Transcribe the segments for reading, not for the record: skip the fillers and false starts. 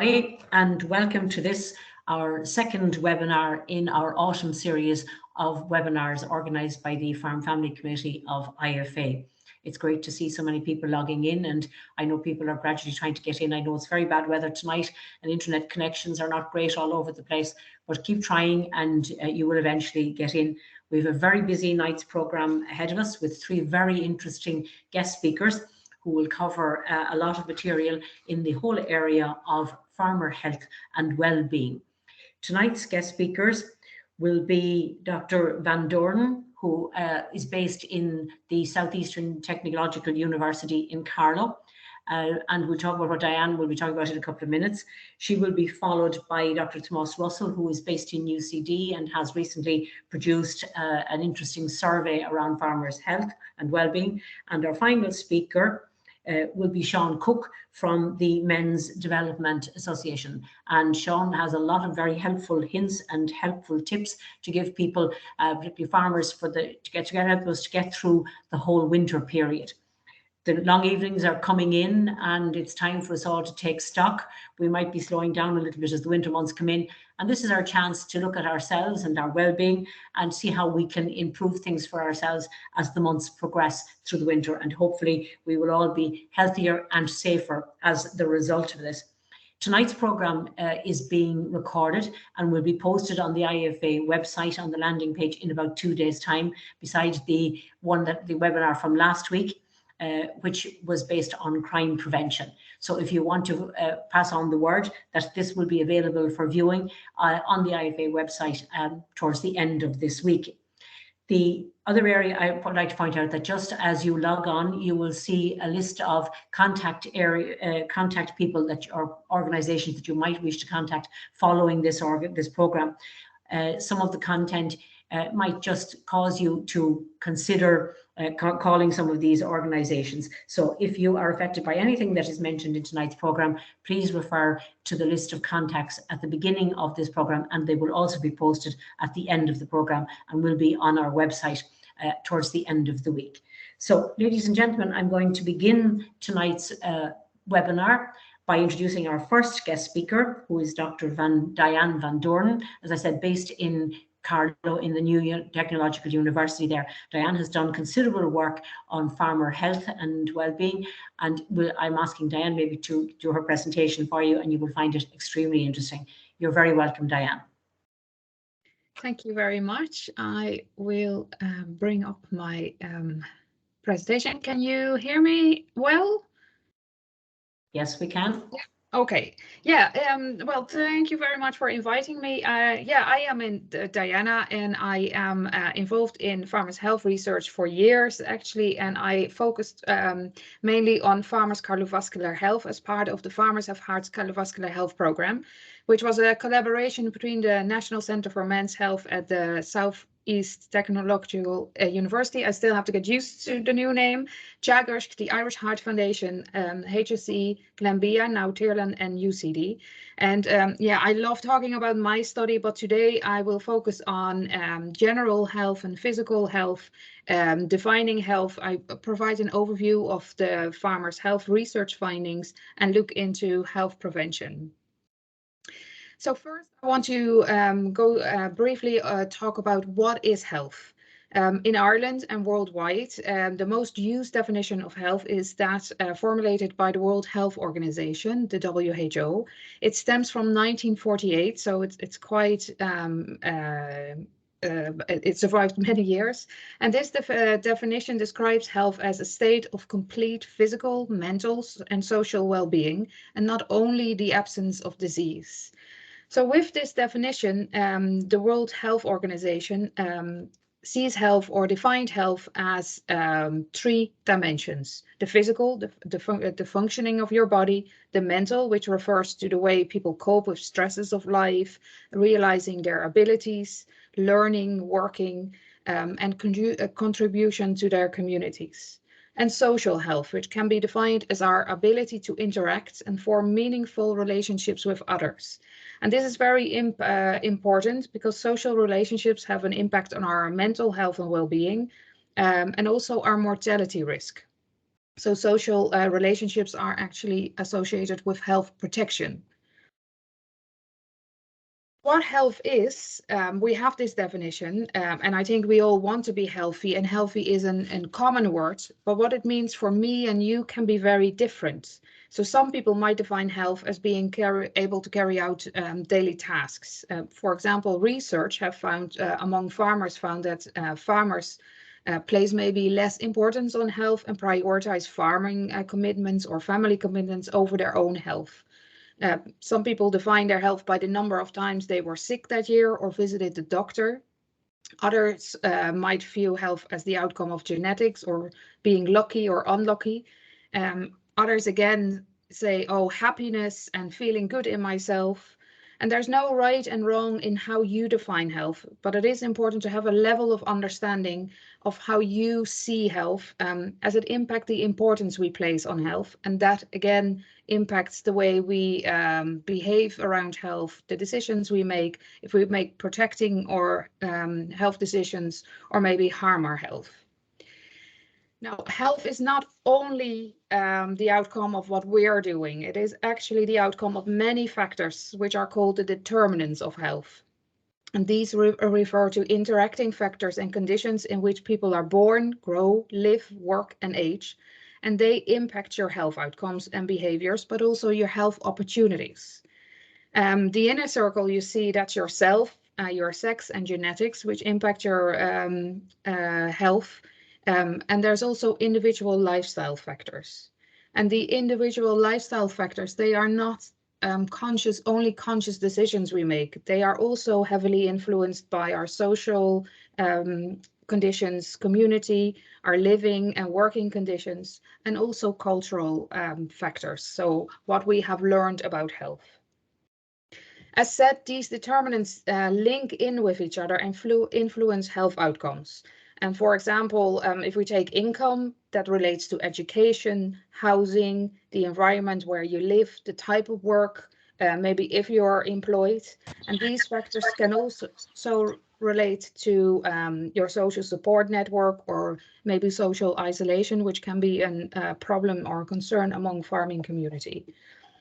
And welcome to this, our second webinar in our autumn series of webinars organised by the Farm Family Committee of IFA. It's great to see so many people logging in, and I know people are gradually trying to get in. I know it's very bad weather tonight and internet connections are not great all over the place, but keep trying and you will eventually get in. We have a very busy night's programme ahead of us with three very interesting guest speakers who will cover a lot of material in the whole area of farmer health and well-being. Tonight's guest speakers will be Dr. Van Doorn, who is based in the Southeastern Technological University in Carlow. And we'll talk about what Diane will be talking about in a couple of minutes. She will be followed by Dr. Thomas Russell, who is based in UCD and has recently produced an interesting survey around farmers' health and well-being. And our final speaker will be Sean Cook from the Men's Development Association. And Sean has a lot of very helpful hints and helpful tips to give people, particularly farmers, to help us to get through the whole winter period. The long evenings are coming in and it's time for us all to take stock. We might be slowing down a little bit as the winter months come in. And this is our chance to look at ourselves and our well-being and see how we can improve things for ourselves as the months progress through the winter. And hopefully we will all be healthier and safer as the result of this. Tonight's programme is being recorded and will be posted on the IFA website on the landing page in about 2 days' time, besides the webinar from last week. Which was based on crime prevention. So if you want to pass on the word that this will be available for viewing on the IFA website towards the end of this week. The other area I would like to point out that just as you log on, you will see a list of contact people or organizations that you might wish to contact following this program. Some of the content might just cause you to consider calling some of these organizations. So if you are affected by anything that is mentioned in tonight's program, please refer to the list of contacts at the beginning of this program, and they will also be posted at the end of the program and will be on our website towards the end of the week. So ladies and gentlemen, I'm going to begin tonight's webinar by introducing our first guest speaker, who is Dr. Diane Van Doorn, as I said, based in Carlow in the new Technological University there. Diane has done considerable work on farmer health and well-being, and I'm asking Diane maybe to do her presentation for you, and you will find it extremely interesting. You're very welcome, Diane. Thank you very much. I will bring up my presentation. Can you hear me well? Yes, we can. Yeah. Okay. Yeah. Well, thank you very much for inviting me. Yeah, I am Diana, and I am involved in farmers' health research for years, actually, and I focused mainly on farmers' cardiovascular health as part of the Farmers Have Hearts Cardiovascular Health Program, which was a collaboration between the National Center for Men's Health at the Southeast Technological University. I still have to get used to the new name. Chagos, the Irish Heart Foundation, HSE, Glanbia, now Tierland, and UCD. And yeah, I love talking about my study, but today I will focus on general health and physical health, defining health. I provide an overview of the farmers' health research findings and look into health prevention. So first, I want to briefly talk about what is health. In Ireland and worldwide, the most used definition of health is that formulated by the World Health Organization, the WHO. It stems from 1948, so it's quite it survived many years. And this definition describes health as a state of complete physical, mental, and social well-being, and not only the absence of disease. So with this definition, the World Health Organization sees health or defined health as 3 dimensions: the physical, the functioning of your body; the mental, which refers to the way people cope with stresses of life, realizing their abilities, learning, working, and contribution to their communities; and social health, which can be defined as our ability to interact and form meaningful relationships with others. And this is very important because social relationships have an impact on our mental health and well-being, and also our mortality risk. So social relationships are actually associated with health protection. what health is, we have this definition, and I think we all want to be healthy, and healthy is a common word, but what it means for me and you can be very different. So some people might define health as being able to carry out daily tasks. For example, research have found among farmers found that farmers place maybe less importance on health and prioritize farming commitments or family commitments over their own health. Some people define their health by the number of times they were sick that year or visited the doctor. Others might view health as the outcome of genetics or being lucky or unlucky. Others again say, oh, happiness and feeling good in myself. And there's no right and wrong in how you define health, but it is important to have a level of understanding of how you see health as it impacts the importance we place on health. And that again impacts the way we behave around health, the decisions we make, if we make protecting or health decisions, or maybe harm our health. Now, health is not only the outcome of what we are doing, it is actually the outcome of many factors, which are called the determinants of health. And these refer to interacting factors and conditions in which people are born, grow, live, work, and age. And they impact your health outcomes and behaviors, but also your health opportunities. The inner circle, you see, that's yourself, your sex and genetics, which impact your health. And there's also individual lifestyle factors. And the individual lifestyle factors, they are not only conscious decisions we make. They are also heavily influenced by our social conditions, community, our living and working conditions, and also cultural factors. So what we have learned about health. As said, these determinants link in with each other and influence health outcomes. And for example, if we take income, that relates to education, housing, the environment where you live, the type of work, maybe if you're employed. And these factors can also relate to your social support network or maybe social isolation, which can be a problem or concern among farming community.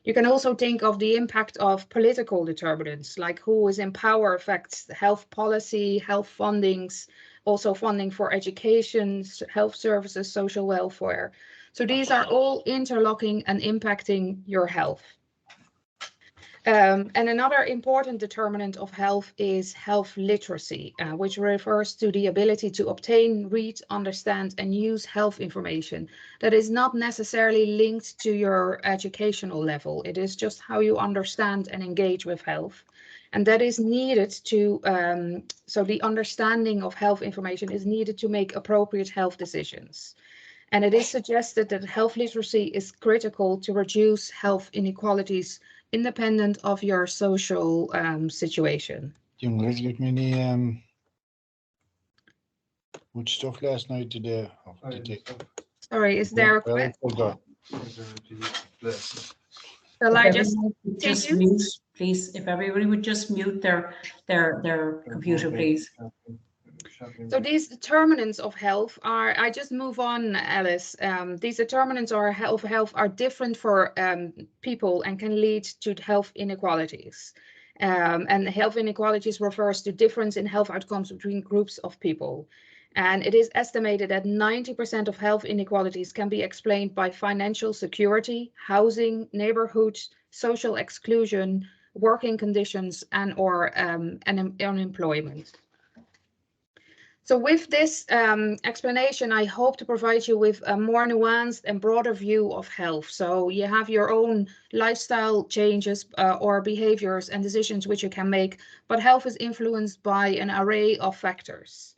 You can also think of the impact of political determinants, like who is in power affects health policy, health fundings, also funding for education, health services, social welfare. So these are all interlocking and impacting your health. And another important determinant of health is health literacy, which refers to the ability to obtain, read, understand, and use health information that is not necessarily linked to your educational level. It is just how you understand and engage with health. And that is needed to, so the understanding of health information is needed to make appropriate health decisions. And it is suggested that health literacy is critical to reduce health inequalities independent of your social situation. Jongens, ik me niet moet stof last night today. Sorry, is there a question? Shall I just mute, please? If everybody would just mute their computer, please. So these determinants of health are, I just move on, Alice. These determinants of health are different for people and can lead to health inequalities. And health inequalities refers to difference in health outcomes between groups of people. And it is estimated that 90% of health inequalities can be explained by financial security, housing, neighborhood, social exclusion, working conditions, and or unemployment. So with this explanation, I hope to provide you with a more nuanced and broader view of health. So you have your own lifestyle changes or behaviors and decisions which you can make, but health is influenced by an array of factors.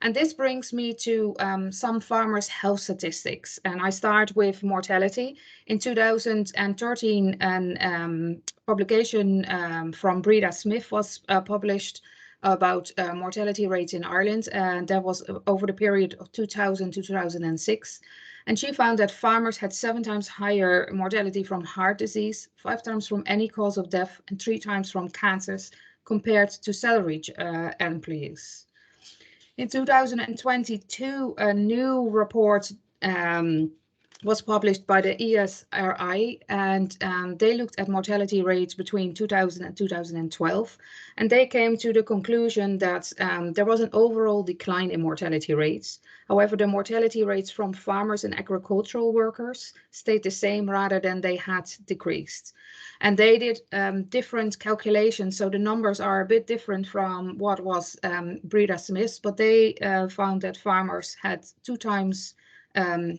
And this brings me to some farmers' health statistics. And I start with mortality. In 2013, a publication from Breda Smith was published about mortality rates in Ireland, and that was over the period of 2000 to 2006. And she found that farmers had 7 times higher mortality from heart disease, 5 times from any cause of death, and 3 times from cancers compared to salaried employees. In 2022, a new report was published by the ESRI, and they looked at mortality rates between 2000 and 2012, and they came to the conclusion that there was an overall decline in mortality rates. However, the mortality rates from farmers and agricultural workers stayed the same rather than they had decreased. And they did different calculations, so the numbers are a bit different from what was Breda Smith's, but they found that farmers had 2 times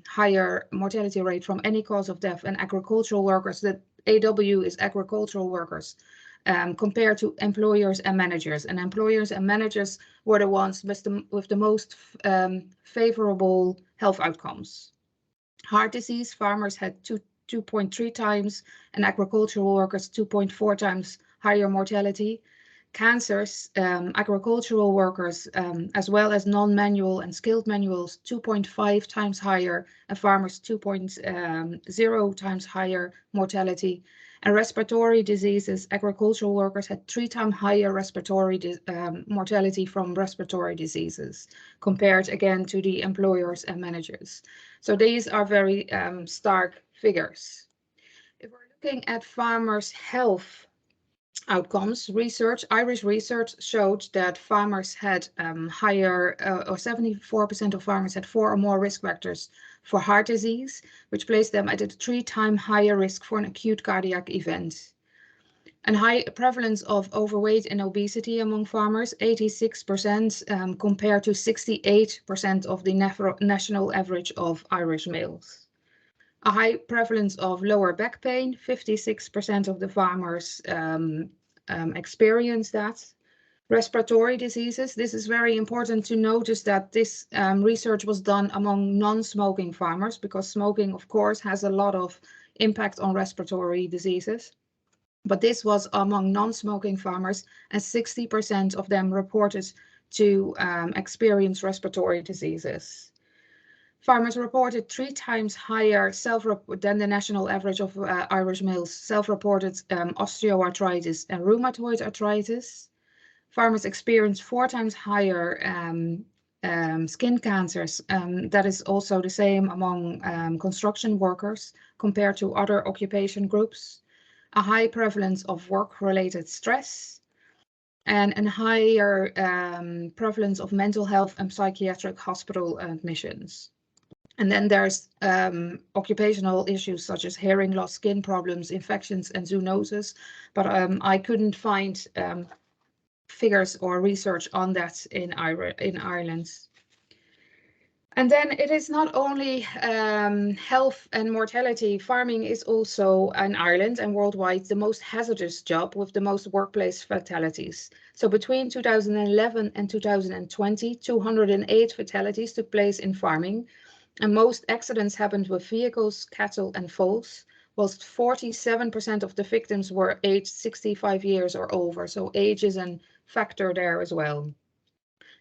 higher mortality rate from any cause of death, and agricultural workers, that AW is agricultural workers, compared to employers and managers. And employers and managers were the ones with the most favorable health outcomes. Heart disease, farmers had 2.3 times, and agricultural workers 2.4 times higher mortality. Cancers, agricultural workers, as well as non-manual and skilled manuals, 2.5 times higher, and farmers 2.0 times higher mortality. And respiratory diseases, agricultural workers had 3 times higher respiratory mortality from respiratory diseases, compared again to the employers and managers. So these are very stark figures. If we're looking at farmers' health outcomes, Irish research showed that farmers had higher, or 74% of farmers had 4 or more risk factors for heart disease, which placed them at a 3 times higher risk for an acute cardiac event. And high prevalence of overweight and obesity among farmers, 86% compared to 68% of the national average of Irish males. A high prevalence of lower back pain, 56% of the farmers experience that. Respiratory diseases, this is very important to notice that this research was done among non-smoking farmers, because smoking, of course, has a lot of impact on respiratory diseases. But this was among non-smoking farmers, and 60% of them reported to experience respiratory diseases. Farmers reported 3 times higher than the national average of Irish males self-reported osteoarthritis and rheumatoid arthritis. Farmers experienced 4 times higher skin cancers. That is also the same among construction workers compared to other occupation groups. A high prevalence of work-related stress, and a higher prevalence of mental health and psychiatric hospital admissions. And then there's occupational issues such as hearing loss, skin problems, infections, and zoonosis. But I couldn't find figures or research on that in Ireland. And then it is not only health and mortality. Farming is also in Ireland and worldwide the most hazardous job with the most workplace fatalities. So between 2011 and 2020, 208 fatalities took place in farming. And most accidents happened with vehicles, cattle, and foals, whilst 47% of the victims were aged 65 years or over. So age is a factor there as well.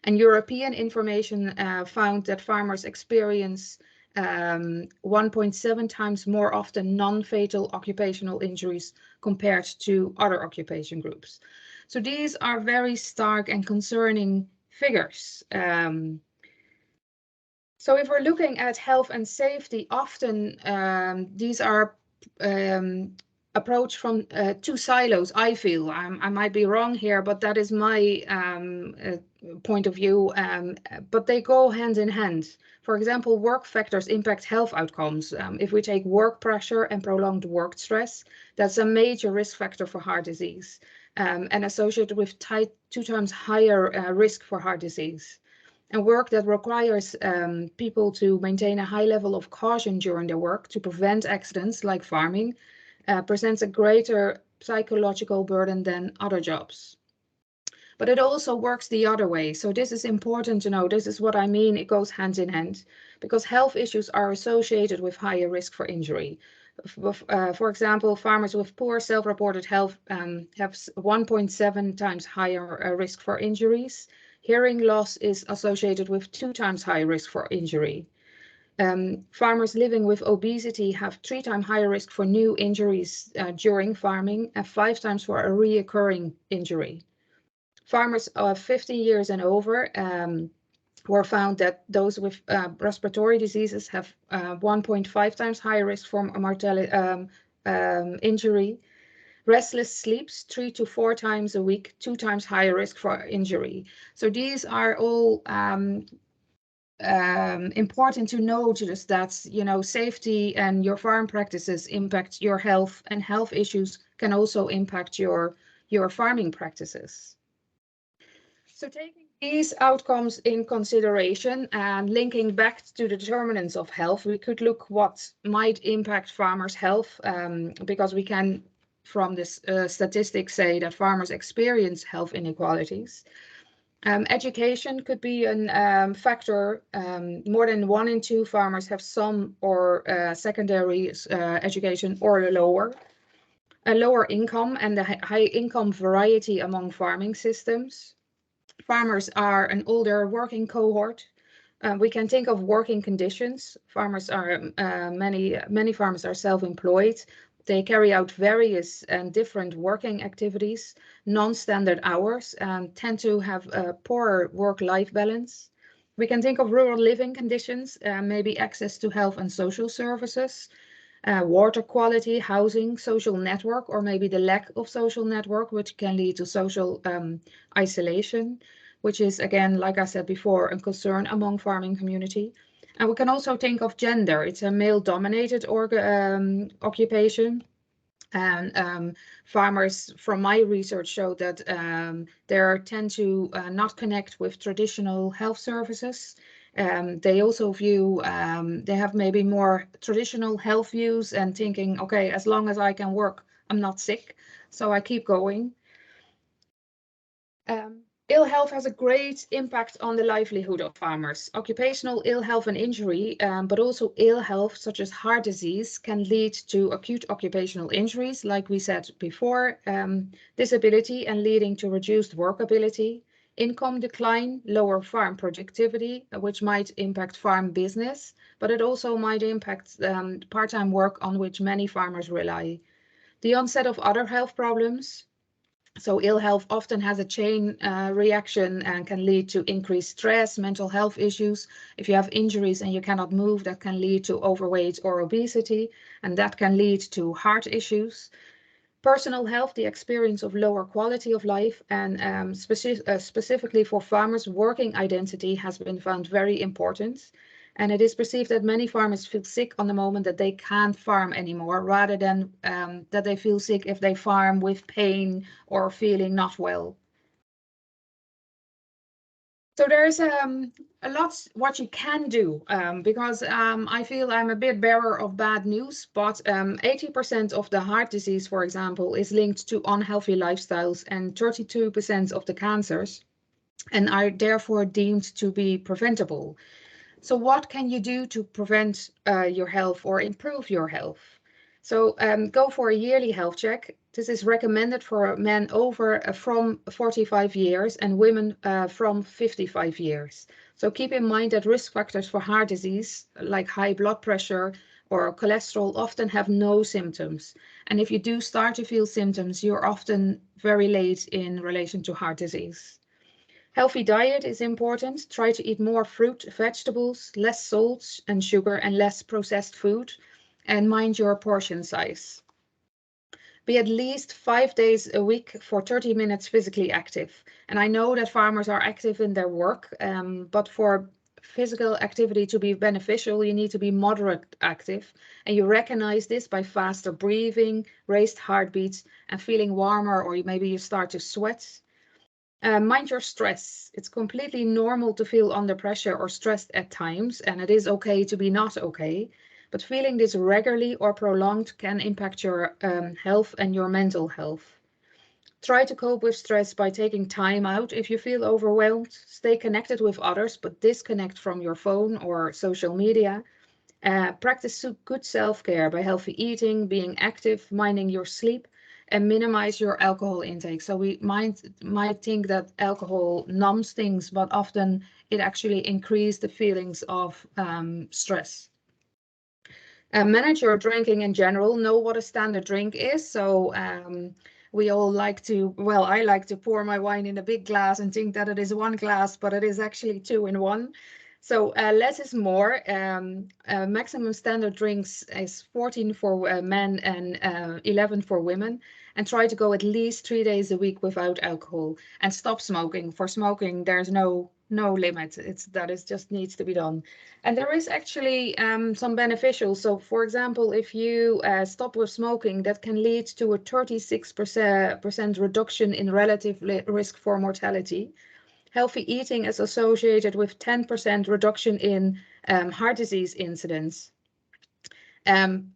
And European information found that farmers experience 1.7 times more often non-fatal occupational injuries compared to other occupation groups. So these are very stark and concerning figures. So if we're looking at health and safety, often these are approached from 2 silos, I feel. I might be wrong here, but that is my point of view, but they go hand in hand. For example, work factors impact health outcomes. If we take work pressure and prolonged work stress, that's a major risk factor for heart disease, and associated with 2 times higher risk for heart disease. And work that requires people to maintain a high level of caution during their work to prevent accidents, like farming, presents a greater psychological burden than other jobs. But it also works the other way. So this is important to know. This is what I mean. It goes hand in hand, because health issues are associated with higher risk for injury. For example, farmers with poor self-reported health have 1.7 times higher risk for injuries. Hearing loss is associated with 2 times higher risk for injury. Farmers living with obesity have 3 times higher risk for new injuries during farming, and 5 times for a reoccurring injury. Farmers of 50 years and over were found that those with respiratory diseases have 1.5 times higher risk for mortality, injury. Restless sleeps 3 to 4 times a week, 2 times higher risk for injury. So these are all important to know, just that, you know, safety and your farm practices impact your health, and health issues can also impact your farming practices. So taking these outcomes in consideration and linking back to the determinants of health, we could look what might impact farmers' health, because we can, from this statistics, say that farmers experience health inequalities. Education could be a factor. More than 1 in 2 farmers have some or secondary education or a lower income, and the high income variety among farming systems. Farmers are an older working cohort. We can think of working conditions. Farmers are many farmers are self-employed. They carry out various and different working activities, non-standard hours, and tend to have a poorer work-life balance. We can think of rural living conditions, maybe access to health and social services, water quality, housing, social network, or maybe the lack of social network, which can lead to social isolation, which is, again, like I said before, a concern among farming community. And we can also think of gender. It's a male-dominated occupation. And farmers, from my research, show that they tend to not connect with traditional health services. They also view, they have maybe more traditional health views and thinking, okay, as long as I can work, I'm not sick, so I keep going. Ill health has a great impact on the livelihood of farmers. Occupational ill health and injury, but also ill health such as heart disease, can lead to acute occupational injuries, like we said before, disability and leading to reduced workability, income decline, lower farm productivity, which might impact farm business, but it also might impact part-time work on which many farmers rely. The onset of other health problems. So ill health often has a chain reaction and can lead to increased stress, mental health issues. If you have injuries and you cannot move, that can lead to overweight or obesity, and that can lead to heart issues. Personal health, the experience of lower quality of life, and specifically for farmers, working identity has been found very important. And it is perceived that many farmers feel sick on the moment that they can't farm anymore, rather than that they feel sick if they farm with pain or feeling not well. So there's a lot what you can do, because I feel I'm a bit bearer of bad news, but 80% of the heart disease, for example, is linked to unhealthy lifestyles, and 32% of the cancers, and are therefore deemed to be preventable. So what can you do to prevent your health or improve your health? So go for a yearly health check. This is recommended for men over from 45 years and women from 55 years. So keep in mind that risk factors for heart disease, like high blood pressure or cholesterol, often have no symptoms. And if you do start to feel symptoms, you're often very late in relation to heart disease. Healthy diet is important. Try to eat more fruit, vegetables, less salt and sugar, and less processed food, and mind your portion size. Be at least 5 days a week for 30 minutes physically active. And I know that farmers are active in their work, but for physical activity to be beneficial, you need to be moderate active. And you recognize this by faster breathing, raised heartbeats, and feeling warmer, or maybe you start to sweat. Mind your stress. It's completely normal to feel under pressure or stressed at times, and it is okay to be not okay. But feeling this regularly or prolonged can impact your health and your mental health. Try to cope with stress by taking time out if you feel overwhelmed. Stay connected with others, but disconnect from your phone or social media. Practice good self-care by healthy eating, being active, minding your sleep, and minimize your alcohol intake. So we might think that alcohol numbs things, but often it actually increases the feelings of stress. Manage your drinking in general. Know what a standard drink is. So we all like to, well, I like to pour my wine in a big glass and think that it is one glass, but it is actually 2 in 1. So less is more. Maximum standard drinks is 14 for men and 11 for women. And try to go at least 3 days a week without alcohol. And stop smoking. For smoking, there's no limit. That is just needs to be done. And there is actually some beneficial. So for example, if you stop with smoking, that can lead to a 36% reduction in relative risk for mortality. Healthy eating is associated with 10% reduction in heart disease incidence.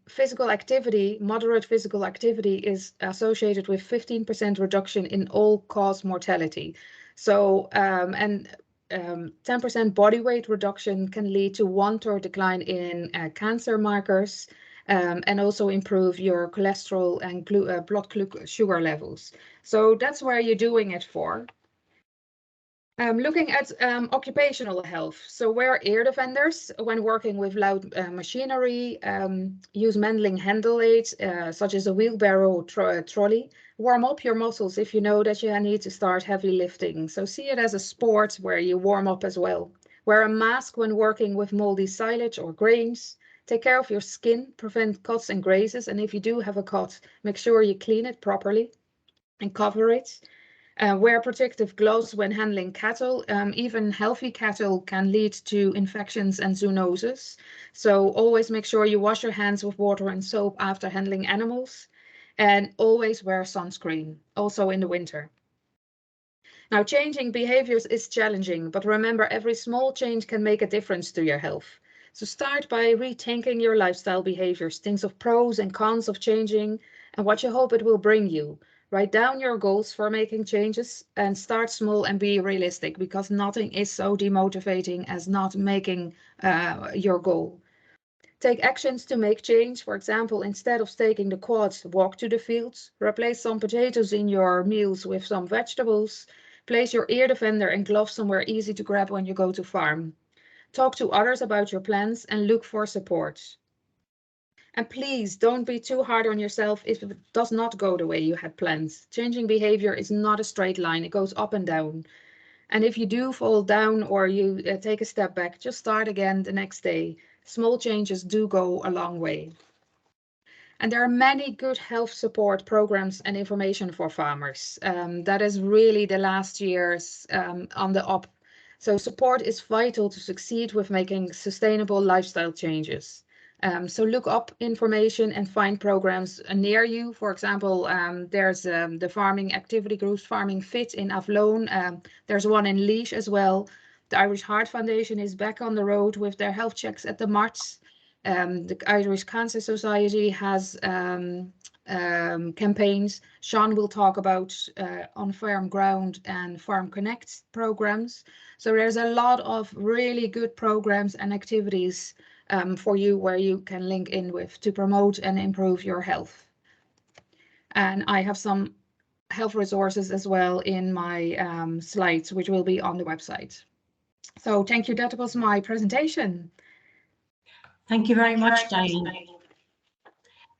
Physical activity, moderate physical activity, is associated with 15% reduction in all-cause mortality. So, 10% body weight reduction can lead to 1/3 decline in cancer markers, and also improve your cholesterol and blood sugar levels. So that's where you're doing it for. Looking at occupational health. So wear ear defenders when working with loud machinery. Use mendling handle aids, such as a wheelbarrow or trolley. Warm up your muscles if you know that you need to start heavy lifting. So see it as a sport where you warm up as well. Wear a mask when working with moldy silage or grains. Take care of your skin, prevent cuts and grazes. And if you do have a cut, make sure you clean it properly and cover it. Wear protective gloves when handling cattle. Even healthy cattle can lead to infections and zoonoses. So always make sure you wash your hands with water and soap after handling animals. And always wear sunscreen, also in the winter. Now, changing behaviors is challenging, but remember, every small change can make a difference to your health. So start by rethinking your lifestyle behaviors, think of pros and cons of changing and what you hope it will bring you. Write down your goals for making changes and start small and be realistic, because nothing is so demotivating as not making your goal. Take actions to make change. For example, instead of taking the quads, walk to the fields. Replace some potatoes in your meals with some vegetables. Place your ear defender and gloves somewhere easy to grab when you go to farm. Talk to others about your plans and look for support. And please don't be too hard on yourself if it does not go the way you had planned. Changing behavior is not a straight line. It goes up and down. And if you do fall down or you take a step back, just start again the next day. Small changes do go a long way. And there are many good health support programs and information for farmers. That is really the last years on the up. So support is vital to succeed with making sustainable lifestyle changes. So look up information and find programs near you. For example, there's the farming activity groups, Farming Fit in Avloon. There's one in Liège as well. The Irish Heart Foundation is back on the road with their health checks at the marts. The Irish Cancer Society has campaigns. Sean will talk about On Farm Ground and Farm Connect programs. So there's a lot of really good programs and activities for you where you can link in with to promote and improve your health. And I have some health resources as well in my slides, which will be on the website. So thank you. That was my presentation. Thank you very much, Diane.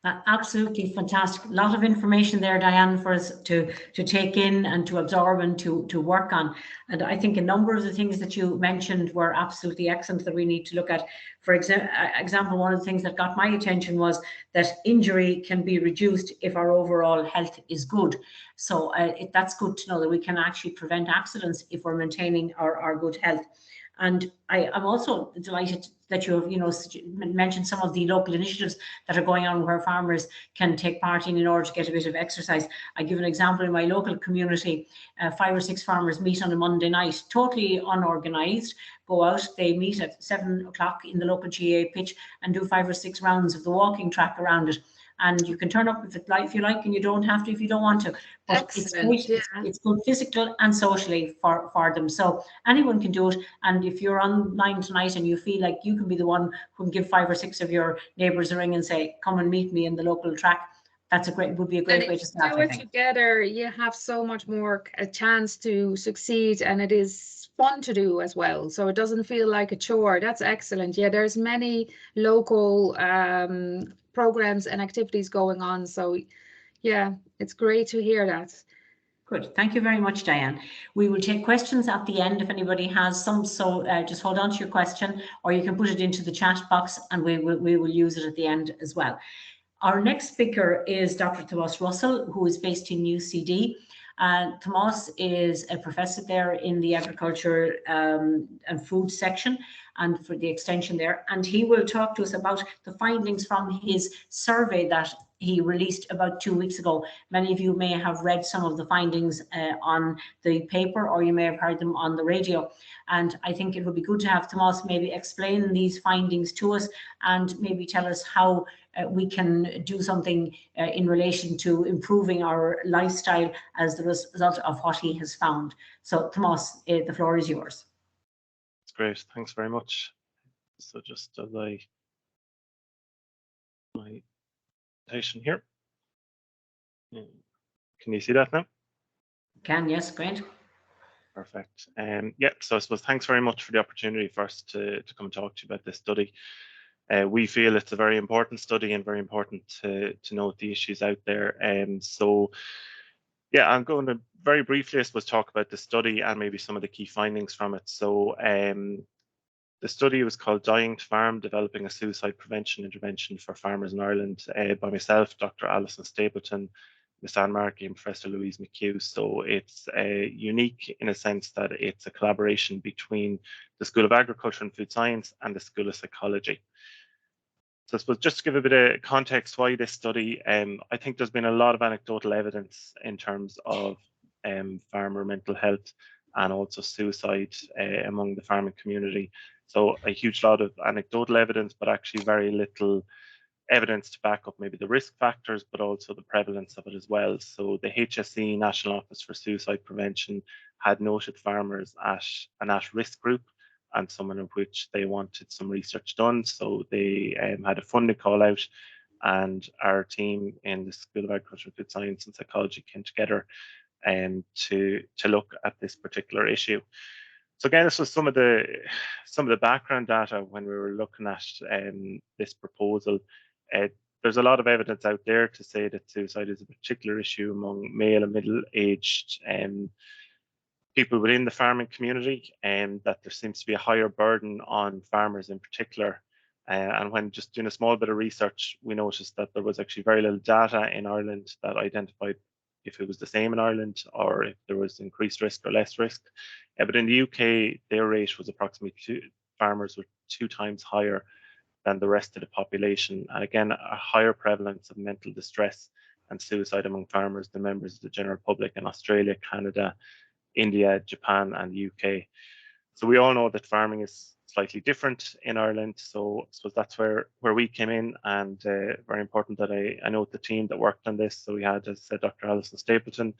Absolutely fantastic. A lot of information there, Diane, for us to take in and to absorb and to work on. And I think a number of the things that you mentioned were absolutely excellent that we need to look at. For example, one of the things that got my attention was that injury can be reduced if our overall health is good. So that's good to know that we can actually prevent accidents if we're maintaining our good health. And I'm also delighted that you have, mentioned some of the local initiatives that are going on where farmers can take part in order to get a bit of exercise. I give an example in my local community. 5 or 6 farmers meet on a Monday night, totally unorganized, go out, they meet at 7 o'clock in the local GA pitch and do 5 or 6 rounds of the walking track around it. And you can turn up if you like, and you don't have to if you don't want to. But it's great. Yeah. It's good physical and socially for them. So anyone can do it. And if you're online tonight and you feel like you can be the one who can give 5 or 6 of your neighbours a ring and say, come and meet me in the local track, would be a great way to start. Do it together, you have so much more a chance to succeed, and it is fun to do as well. So it doesn't feel like a chore. That's excellent. Yeah, there's many local programs and activities going on. So yeah, It's great to hear that. Good. Thank you very much, Diane. We will take questions at the end if anybody has some. So just hold on to your question, or you can put it into the chat box and we will use it at the end as well. Our next speaker is Dr. Thomas Russell, who is based in UCD. Thomas is a professor there in the agriculture and food section and for the extension there. And he will talk to us about the findings from his survey that he released about 2 weeks ago. Many of you may have read some of the findings on the paper, or you may have heard them on the radio. And I think it would be good to have Thomas maybe explain these findings to us and maybe tell us how we can do something in relation to improving our lifestyle as the result of what he has found. So Thomas, the floor is yours. That's great. Thanks very much. So just as my presentation here. Can you see that now? Can, yes, great. Perfect. Yeah, so I suppose thanks very much for the opportunity first to come and talk to you about this study. We feel it's a very important study and very important to note the issues out there. So yeah, I'm going to very briefly, I suppose, talk about the study and maybe some of the key findings from it. So the study was called Dying to Farm, Developing a Suicide Prevention Intervention for Farmers in Ireland by myself, Dr. Alison Stapleton, Ms. Anne Markey and Professor Louise McHugh. So it's unique in a sense that it's a collaboration between the School of Agriculture and Food Science and the School of Psychology. So I suppose just to give a bit of context why this study, I think there's been a lot of anecdotal evidence in terms of farmer mental health and also suicide among the farming community. So a huge lot of anecdotal evidence, but actually very little evidence to back up maybe the risk factors, but also the prevalence of it as well. So the HSE, National Office for Suicide Prevention, had noted farmers as an at-risk group and someone of which they wanted some research done. So they had a funding call out, and our team in the School of Agriculture, Food Science and Psychology came together to look at this particular issue. So again, this was some of the background data when we were looking at this proposal. There's a lot of evidence out there to say that suicide is a particular issue among male and middle-aged people within the farming community, and that there seems to be a higher burden on farmers in particular. And when just doing a small bit of research, we noticed that there was actually very little data in Ireland that identified if it was the same in Ireland or if there was increased risk or less risk. But in the UK, their rate was approximately farmers were 2 times higher than the rest of the population. And again, a higher prevalence of mental distress and suicide among farmers than members of the general public in Australia, Canada, India, Japan, and the UK. So we all know that farming is slightly different in Ireland. So I suppose that's where we came in, and very important that I note the team that worked on this. So we had, as I said, Dr. Alison Stapleton,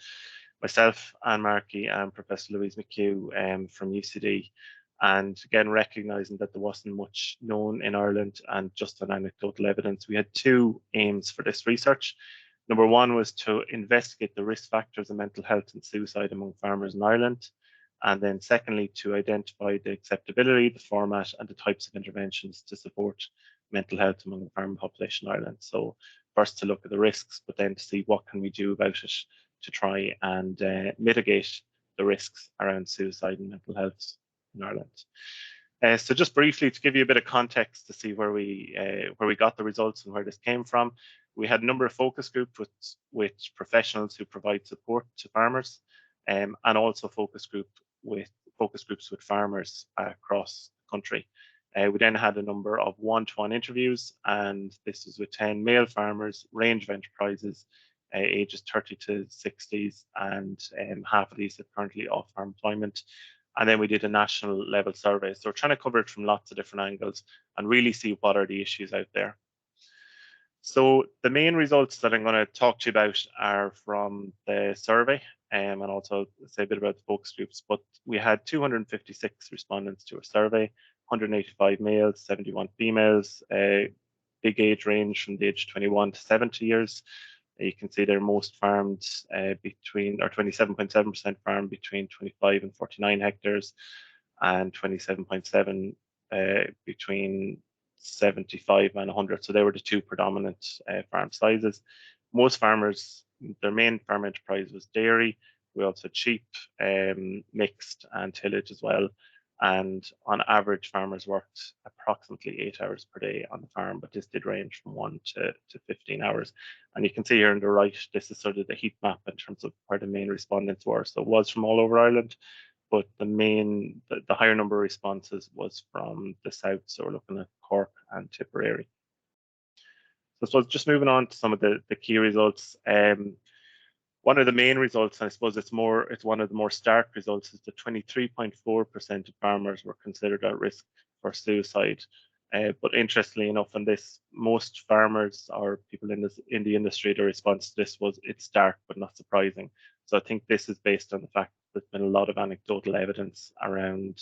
myself, Anne Markey, and Professor Louise McHugh from UCD. And again, recognising that there wasn't much known in Ireland and just on anecdotal evidence, we had 2 aims for this research. Number 1 was to investigate the risk factors of mental health and suicide among farmers in Ireland. And then secondly, to identify the acceptability, the format, and the types of interventions to support mental health among the farming population in Ireland. So first to look at the risks, but then to see what can we do about it to try and mitigate the risks around suicide and mental health in Ireland. So just briefly to give you a bit of context to see where we got the results and where this came from, we had a number of focus groups with professionals who provide support to farmers, and also focus groups with farmers across the country. We then had a number of one-to-one interviews, and this was with 10 male farmers, range of enterprises, ages 30 to 60s, and half of these are currently off-farm employment. And then we did a national level survey. So we're trying to cover it from lots of different angles and really see what are the issues out there. So the main results that I'm going to talk to you about are from the survey, and also say a bit about the focus groups. But we had 256 respondents to a survey, 185 males, 71 females, a big age range from the age 21 to 70 years. You can see they're most farmed between, or 27.7% farmed between 25 and 49 hectares, and 27.7 between 75 and 100. So they were the 2 predominant farm sizes. most farmers, their main farm enterprise was dairy. We also had sheep, mixed and tillage as well. And on average, farmers worked approximately 8 hours per day on the farm, but this did range from 1 to 15 hours. And you can see here on the right, this is sort of the heat map in terms of where the main respondents were. So it was from all over Ireland, but the higher number of responses was from the south. So we're looking at Cork and Tipperary. So I suppose just moving on to some of the key results. One of the main results, and I suppose it's one of the more stark results, is that 23.4% of farmers were considered at risk for suicide. But interestingly enough, on this, most farmers or people in the industry, the response to this was it's stark but not surprising. So I think this is based on the fact that there's been a lot of anecdotal evidence around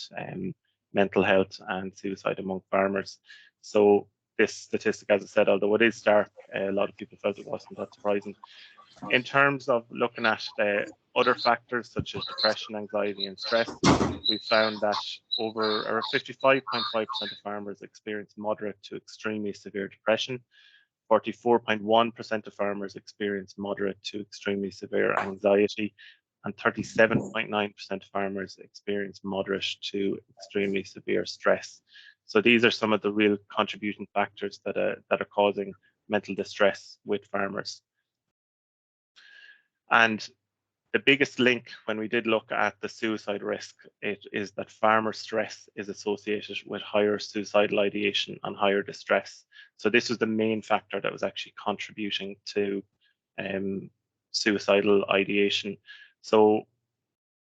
mental health and suicide among farmers. So this statistic, as I said, although it is stark, a lot of people felt it wasn't that surprising. In terms of looking at other factors such as depression, anxiety, and stress, we found that over 55.5% of farmers experienced moderate to extremely severe depression. 44.1% of farmers experienced moderate to extremely severe anxiety, and 37.9% of farmers experienced moderate to extremely severe stress. So these are some of the real contributing factors that are causing mental distress with farmers. And the biggest link when we did look at the suicide risk, it is that farmer stress is associated with higher suicidal ideation and higher distress. So this was the main factor that was actually contributing to suicidal ideation. So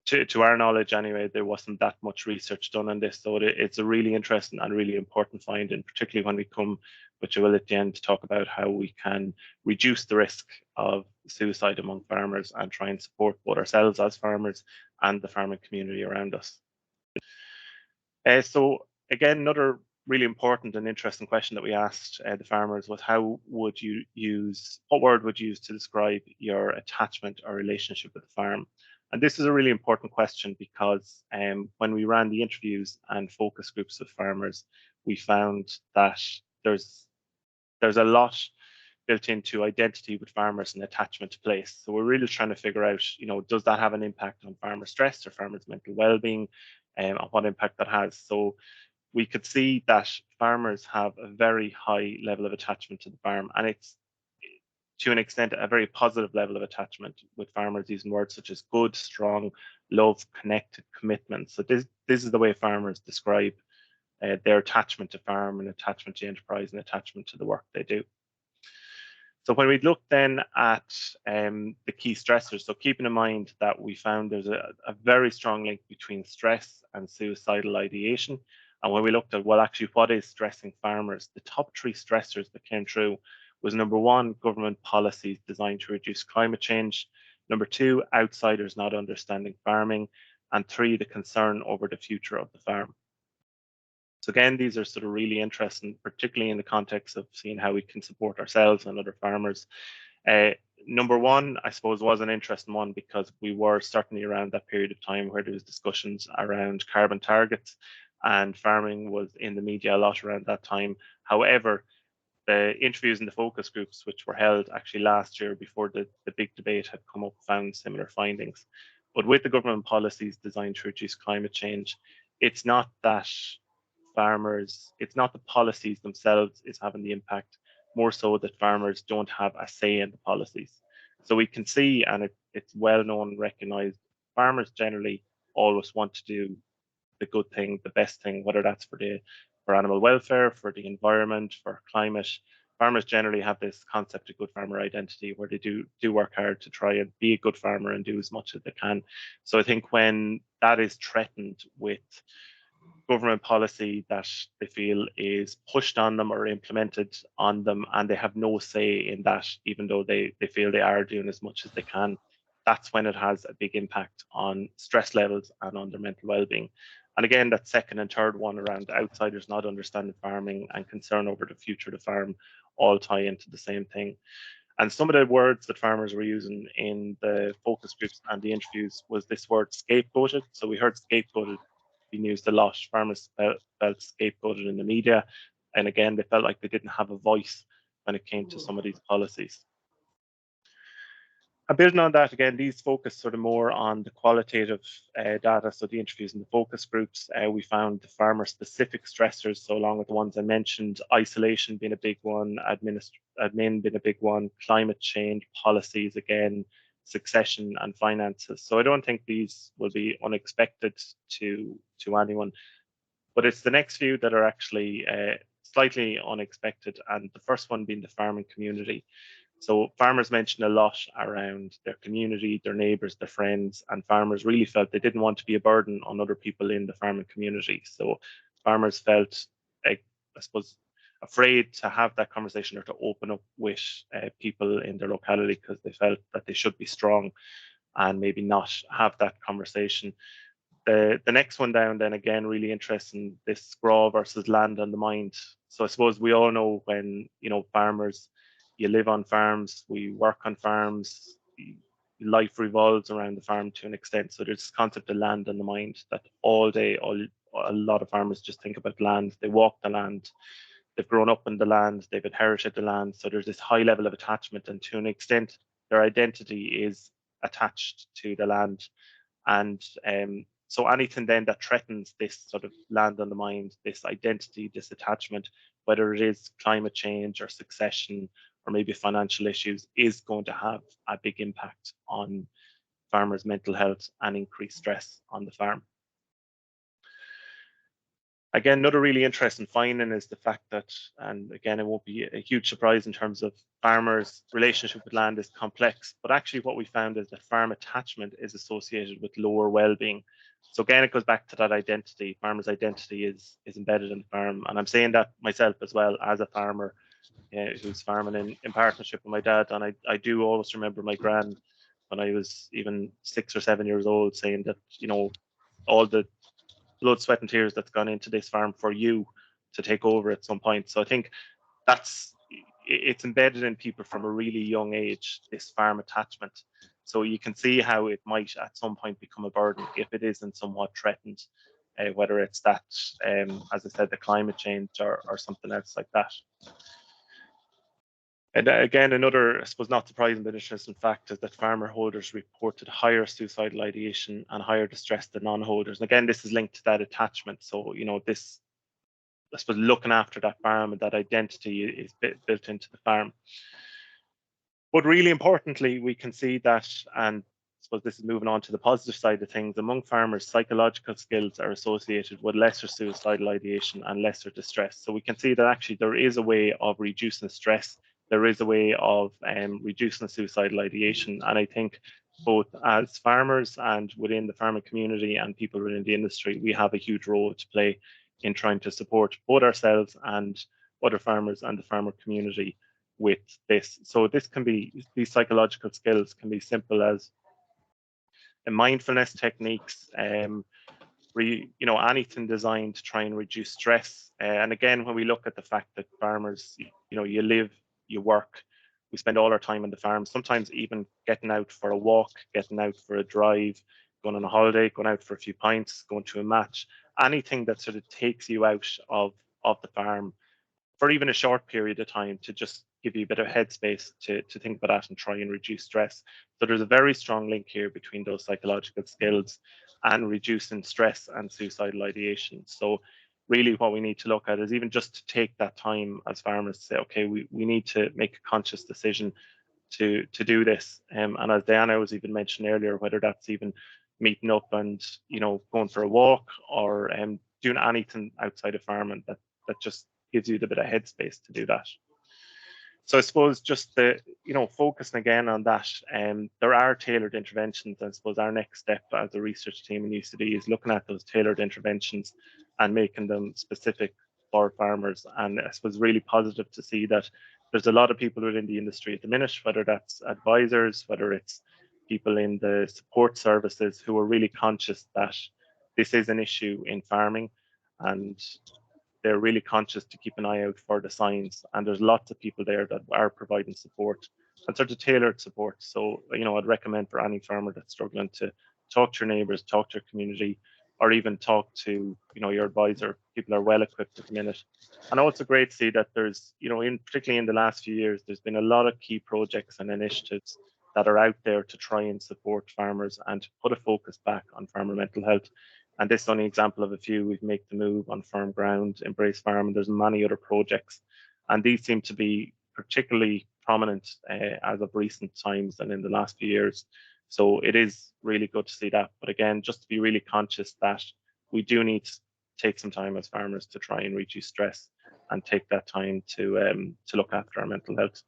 to our knowledge anyway, there wasn't that much research done on this. So it's a really interesting and really important finding, particularly when we come, which I will at the end, to talk about how we can reduce the risk of suicide among farmers and try and support both ourselves as farmers and the farming community around us. So again, another really important and interesting question that we asked the farmers was what word would you use to describe your attachment or relationship with the farm? And this is a really important question because when we ran the interviews and focus groups with farmers, we found that there's a lot built into identity with farmers and attachment to place. So we're really trying to figure out, does that have an impact on farmer stress or farmers' mental well-being, and what impact that has. So we could see that farmers have a very high level of attachment to the farm, and it's to an extent a very positive level of attachment, with farmers using words such as good, strong, love, connected, commitment. So this is the way farmers describe their attachment to farm and attachment to enterprise and attachment to the work they do. So when we look then at the key stressors, so keeping in mind that we found there's a very strong link between stress and suicidal ideation. And when we looked at, well, actually, what is stressing farmers, the top 3 stressors that came through was number 1, government policies designed to reduce climate change. Number 2, outsiders not understanding farming. And 3, the concern over the future of the farm. So again, these are sort of really interesting, particularly in the context of seeing how we can support ourselves and other farmers. Number 1, I suppose, was an interesting one because we were certainly around that period of time where there was discussions around carbon targets, and farming was in the media a lot around that time. However, the interviews in the focus groups, which were held actually last year before the big debate had come up, found similar findings. But with the government policies designed to reduce climate change, it's not that it's not the policies themselves is having the impact, more so that farmers don't have a say in the policies. So we can see, and it's well known, recognized, farmers generally always want to do the good thing, the best thing, whether that's for animal welfare, for the environment, for climate. Farmers generally have this concept of good farmer identity, where they do work hard to try and be a good farmer and do as much as they can. So I think when that is threatened with government policy that they feel is pushed on them or implemented on them, and they have no say in that, even though they feel they are doing as much as they can, that's when it has a big impact on stress levels and on their mental well-being. And again, that second and third one around outsiders not understanding farming and concern over the future of the farm all tie into the same thing. And some of the words that farmers were using in the focus groups and the interviews was this word scapegoated. So we heard scapegoated being used a lot. Farmers felt scapegoated in the media. And again, they felt like they didn't have a voice when it came to some of these policies. And building on that, again, these focus sort of more on the qualitative data, so the interviews and the focus groups. We found the farmer-specific stressors, so along with the ones I mentioned, isolation being a big one, admin being a big one, climate change, policies again, succession and finances. So I don't think these will be unexpected to anyone, but it's the next few that are actually slightly unexpected, and the first one being the farming community. So farmers mentioned a lot around their community, their neighbours, their friends, and farmers really felt they didn't want to be a burden on other people in the farming community. So farmers felt, I suppose, afraid to have that conversation or to open up with people in their locality because they felt that they should be strong and maybe not have that conversation. The next one down, then again, really interesting, this scrawl versus land on the mind. So I suppose we all know when, farmers, you live on farms, we work on farms, life revolves around the farm to an extent. So there's this concept of land on the mind that all day, a lot of farmers just think about land. They walk the land, they've grown up in the land, they've inherited the land. So there's this high level of attachment, and to an extent, their identity is attached to the land. And so anything then that threatens this sort of land on the mind, this identity, this attachment, whether it is climate change or succession or maybe financial issues, is going to have a big impact on farmers' mental health and increased stress on the farm. Again, another really interesting finding is the fact that, and again, it won't be a huge surprise in terms of farmers' relationship with land is complex, but actually what we found is that farm attachment is associated with lower well-being. So again, it goes back to that identity. Farmers' identity is embedded in the farm. And I'm saying that myself as well as a farmer who's farming in partnership with my dad. And I do always remember my gran when I was even 6 or 7 years old saying that, all the blood, sweat and tears that's gone into this farm for you to take over at some point. So I think it's embedded in people from a really young age, this farm attachment. So you can see how it might at some point become a burden if it isn't somewhat threatened, whether it's that, as I said, the climate change or something else like that. And again, another, I suppose, not surprising but interesting fact is that farmer holders reported higher suicidal ideation and higher distress than non-holders. And again, this is linked to that attachment. So, this, I suppose, looking after that farm and that identity is built into the farm. But really importantly, we can see that, and I suppose this is moving on to the positive side of things, among farmers, psychological skills are associated with lesser suicidal ideation and lesser distress. So we can see that actually there is a way of reducing stress. There is a way of reducing suicidal ideation. And I think both as farmers and within the farming community and people within the industry, we have a huge role to play in trying to support both ourselves and other farmers and the farmer community with this. So this can be, these psychological skills can be simple as mindfulness techniques, anything designed to try and reduce stress. And again, when we look at the fact that farmers, you live, you work, we spend all our time on the farm, sometimes even getting out for a walk, getting out for a drive, going on a holiday, going out for a few pints, going to a match, anything that sort of takes you out of the farm for even a short period of time to just give you a bit of headspace to think about that and try and reduce stress. So there's a very strong link here between those psychological skills and reducing stress and suicidal ideation. So really what we need to look at is even just to take that time as farmers to say, okay, we need to make a conscious decision to do this. And as Diana was even mentioned earlier, whether that's even meeting up and, going for a walk or doing anything outside of farming that just gives you the bit of headspace to do that. So I suppose just the, focusing again on that, there are tailored interventions. I suppose our next step as a research team in UCD is looking at those tailored interventions and making them specific for farmers. And I suppose really positive to see that there's a lot of people within the industry at the minute, whether that's advisors, whether it's people in the support services who are really conscious that this is an issue in farming, and they're really conscious to keep an eye out for the signs. And there's lots of people there that are providing support and sort of tailored support. So, I'd recommend for any farmer that's struggling to talk to your neighbours, talk to your community, or even talk to, your advisor. People are well equipped at the minute. And also great to see that there's, particularly in the last few years, there's been a lot of key projects and initiatives that are out there to try and support farmers and to put a focus back on farmer mental health. And this is only an example of a few. We've Make the Move, On Firm Ground, Embrace Farm, and there's many other projects. And these seem to be particularly prominent as of recent times and in the last few years. So it is really good to see that. But again, just to be really conscious that we do need to take some time as farmers to try and reduce stress and take that time to look after our mental health.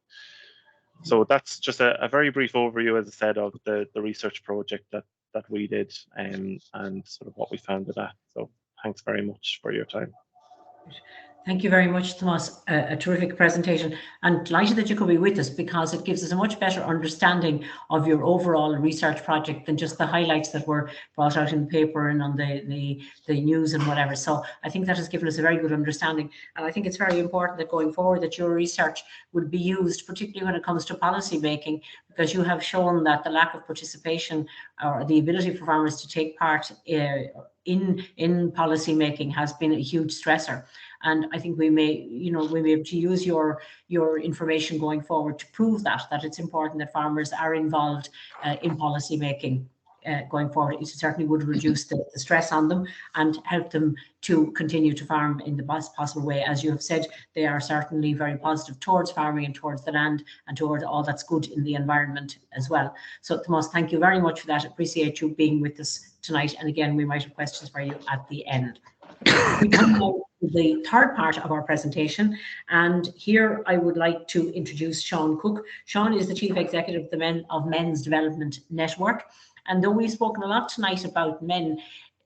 So that's just a very brief overview, as I said, of the research project that we did and sort of what we found of that. So thanks very much for your time. Thank you very much, Thomas. A terrific presentation, and delighted that you could be with us, because it gives us a much better understanding of your overall research project than just the highlights that were brought out in the paper and on the news and whatever. So I think that has given us a very good understanding, and I think it's very important that going forward that your research would be used, particularly when it comes to policy making, because you have shown that the lack of participation or the ability for farmers to take part in policy making has been a huge stressor. And I think we may be able to use your information going forward to prove that it's important that farmers are involved in policy making going forward. It certainly would reduce the stress on them and help them to continue to farm in the best possible way. As you have said, they are certainly very positive towards farming and towards the land and towards all that's good in the environment as well. So Thomas, thank you very much for that. Appreciate you being with us tonight. And again, we might have questions for you at the end. We come now to the third part of our presentation, and here I would like to introduce Sean Cook. Sean is the Chief Executive of Men's Development Network, and though we've spoken a lot tonight about men,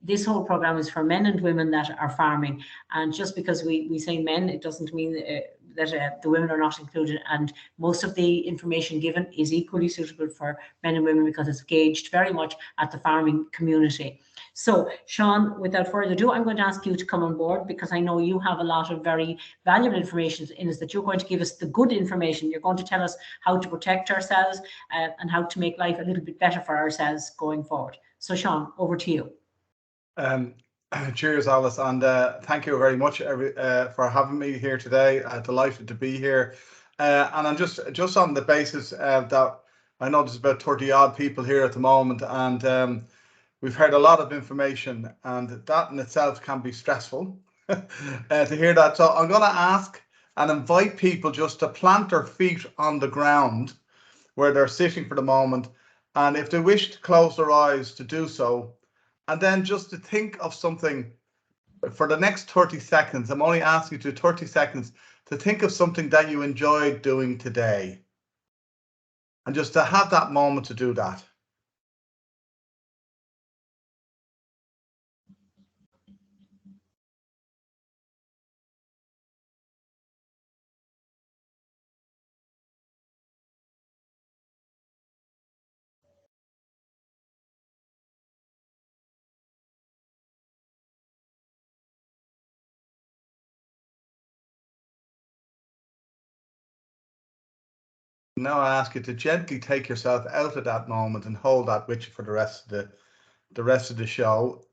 this whole program is for men and women that are farming. And just because we say men, it doesn't mean that the women are not included, and most of the information given is equally suitable for men and women because it's gauged very much at the farming community. So Sean, without further ado, I'm going to ask you to come on board, because I know you have a lot of very valuable information in us, that you're going to give us the good information. You're going to tell us how to protect ourselves and how to make life a little bit better for ourselves going forward. So Sean, over to you. Cheers, Alice, and thank you very much for having me here today. Delighted to be here, and I'm just on the basis that I know there's about 30 odd people here at the moment, and we've heard a lot of information, and that in itself can be stressful to hear that. So I'm going to ask and invite people just to plant their feet on the ground where they're sitting for the moment, and if they wish to close their eyes, to do so. And then just to think of something for the next 30 seconds. I'm only asking you to 30 seconds to think of something that you enjoyed doing today. And just to have that moment to do that. Now I ask you to gently take yourself out of that moment and hold that with you for the rest of the show.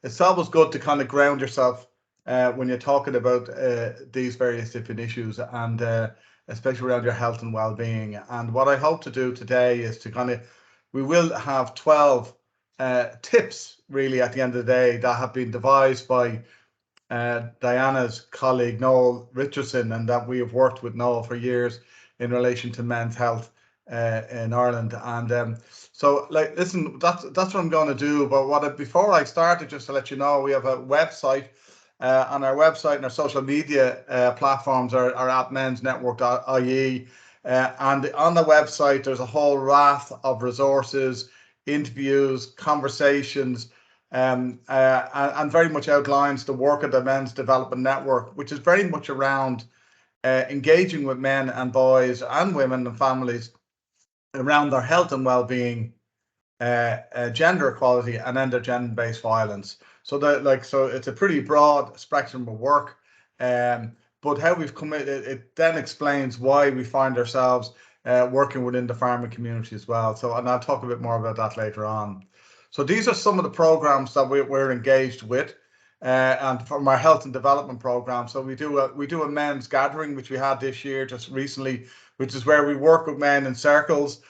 It's always good to kind of ground yourself when you're talking about these various different issues, and especially around your health and well-being. And what I hope to do today is to we will have 12 tips really at the end of the day that have been devised by Diana's colleague Noel Richardson, and that we have worked with Noel for years in relation to men's health in Ireland. And so, listen, that's what I'm going to do. But before I start, just to let you know, we have a website. On our website and our social media platforms are at mensnetwork.ie. And on the website, there's a whole raft of resources, interviews, conversations, and very much outlines the work of the Men's Development Network, which is very much around engaging with men and boys and women and families around their health and well-being, gender equality, and end their gender-based violence. So it's a pretty broad spectrum of work, but how we've come it then explains why we find ourselves working within the farming community as well. So, and I'll talk a bit more about that later on. So these are some of the programs that we're engaged with. And from our health and development program. So we do a men's gathering, which we had this year just recently, which is where we work with men in circles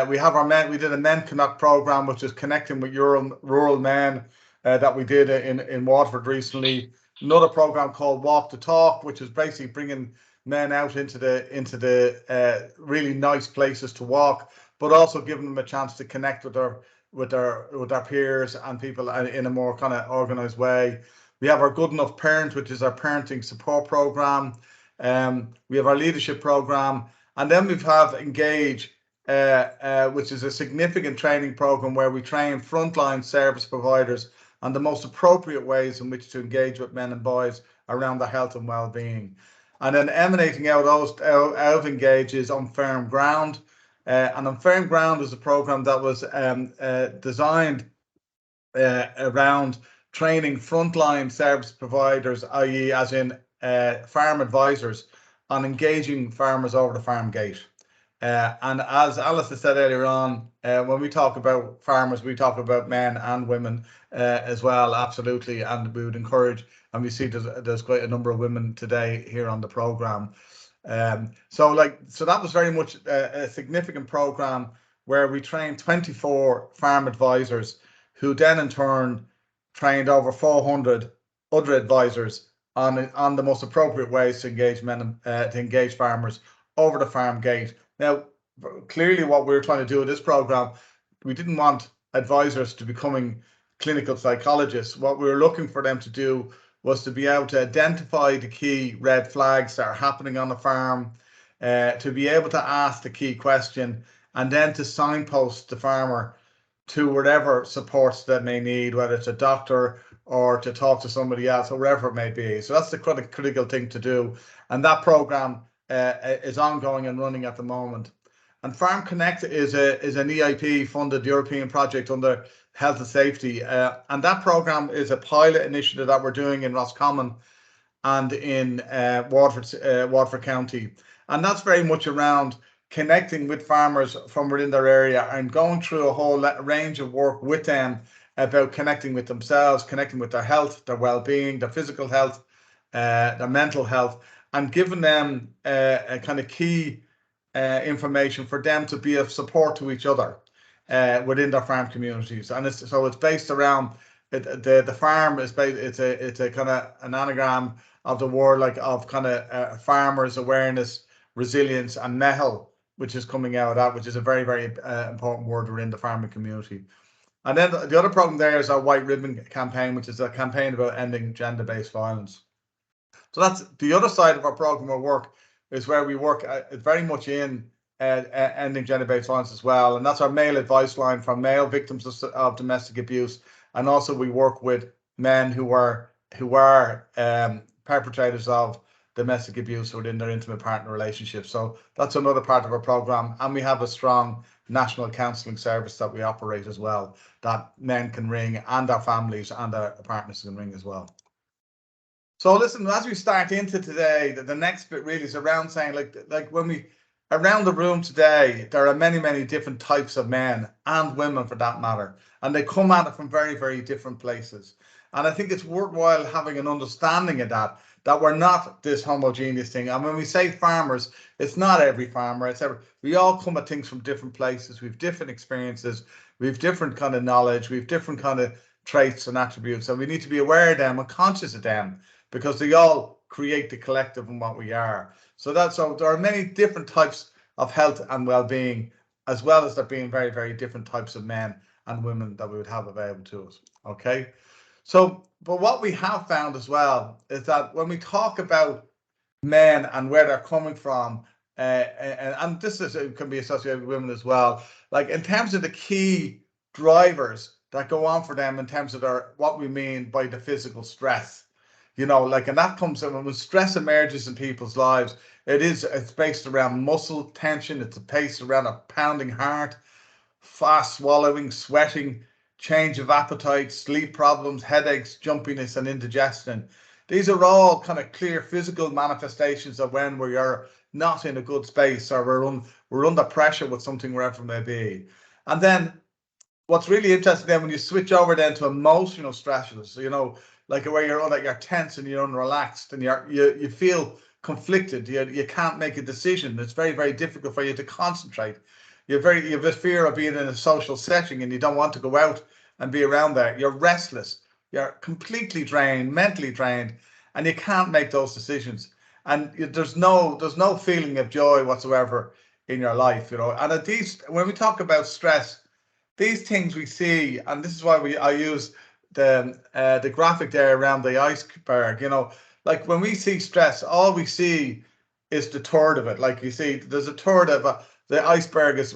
We have our men. We did a Men Connect program, which is connecting with rural men that we did in Waterford recently. Another program called Walk the Talk, which is basically bringing men out into the really nice places to walk, but also giving them a chance to connect with their peers and people in a more kind of organized way. We have our Good Enough Parent, which is our parenting support program. We have our leadership program, and then we have Engage, which is a significant training program where we train frontline service providers on the most appropriate ways in which to engage with men and boys around their health and well-being. And then emanating out of Engage is On Firm Ground. And On Firm Ground is a program that was designed around training frontline service providers, i.e. as in farm advisors, on engaging farmers over the farm gate. And as Alice has said earlier on, when we talk about farmers, we talk about men and women as well, absolutely. And we would encourage, and we see there's quite a number of women today here on the program. So that was very much a significant program where we trained 24 farm advisors, who then in turn trained over 400 other advisors on the most appropriate ways to engage men, to engage farmers over the farm gate. Now, clearly what we're trying to do with this program, we didn't want advisors to becoming clinical psychologists. What we were looking for them to do was to be able to identify the key red flags that are happening on the farm, to be able to ask the key question, and then to signpost the farmer to whatever supports they may need, whether it's a doctor or to talk to somebody else, or wherever it may be. So that's the critical thing to do. And that program is ongoing and running at the moment. And Farm Connect is an EIP funded European project under health and safety. And that program is a pilot initiative that we're doing in Roscommon and in Waterford County. And that's very much around connecting with farmers from within their area and going through a whole range of work with them about connecting with themselves, connecting with their health, their well-being, their physical health, their mental health, and giving them a kind of key information for them to be of support to each other within their farm communities. And it's based around the farm is based, it's a kind of an anagram of the word of kind of farmers awareness, resilience, and MEHL, which is coming out of that, which is a very, very important word within the farming community. And then the other program there is our White Ribbon campaign, which is a campaign about ending gender-based violence. So that's the other side of our program of work, is where we work very much in ending gender-based violence as well. And that's our male advice line for male victims of domestic abuse. And also we work with men who are perpetrators of domestic abuse within their intimate partner relationship. So that's another part of our program. And we have a strong national counselling service that we operate as well, that men can ring, and our families and our partners can ring as well. So listen, as we start into today, the next bit really is around saying, like when we around the room today, there are many, many different types of men and women for that matter, and they come at it from very, very different places. And I think it's worthwhile having an understanding of that we're not this homogeneous thing. And when we say farmers, it's not every farmer, we all come at things from different places. We've different experiences, we've different kind of knowledge, we've different kind of traits and attributes, and we need to be aware of them and conscious of them, because they all create the collective and what we are. So there are many different types of health and well-being, as well as there being very, very different types of men and women that we would have available to us. Okay. So, but what we have found as well is that when we talk about men and where they're coming from, and this can be associated with women as well, like in terms of the key drivers that go on for them in terms of what we mean by the physical stress. And that comes when stress emerges in people's lives. It's based around muscle tension. It's based around a pounding heart, fast swallowing, sweating, change of appetite, sleep problems, headaches, jumpiness, and indigestion. These are all kind of clear physical manifestations of when we are not in a good space, or we're under pressure with something, wherever it may be. And then what's really interesting then when you switch over then to emotional stresses, like where you're tense and you're unrelaxed and you feel conflicted, you can't make a decision. It's very, very difficult for you to concentrate. you have a fear of being in a social setting and you don't want to go out and be around there. You're restless. You're completely drained, mentally drained, and you can't make those decisions. And there's no feeling of joy whatsoever in your life, you know. And at these, when we talk about stress, these things we see, and this is why I use the graphic there around the iceberg. You know, like when we see stress, all we see is the third of it. Like you see, there's a third of the iceberg is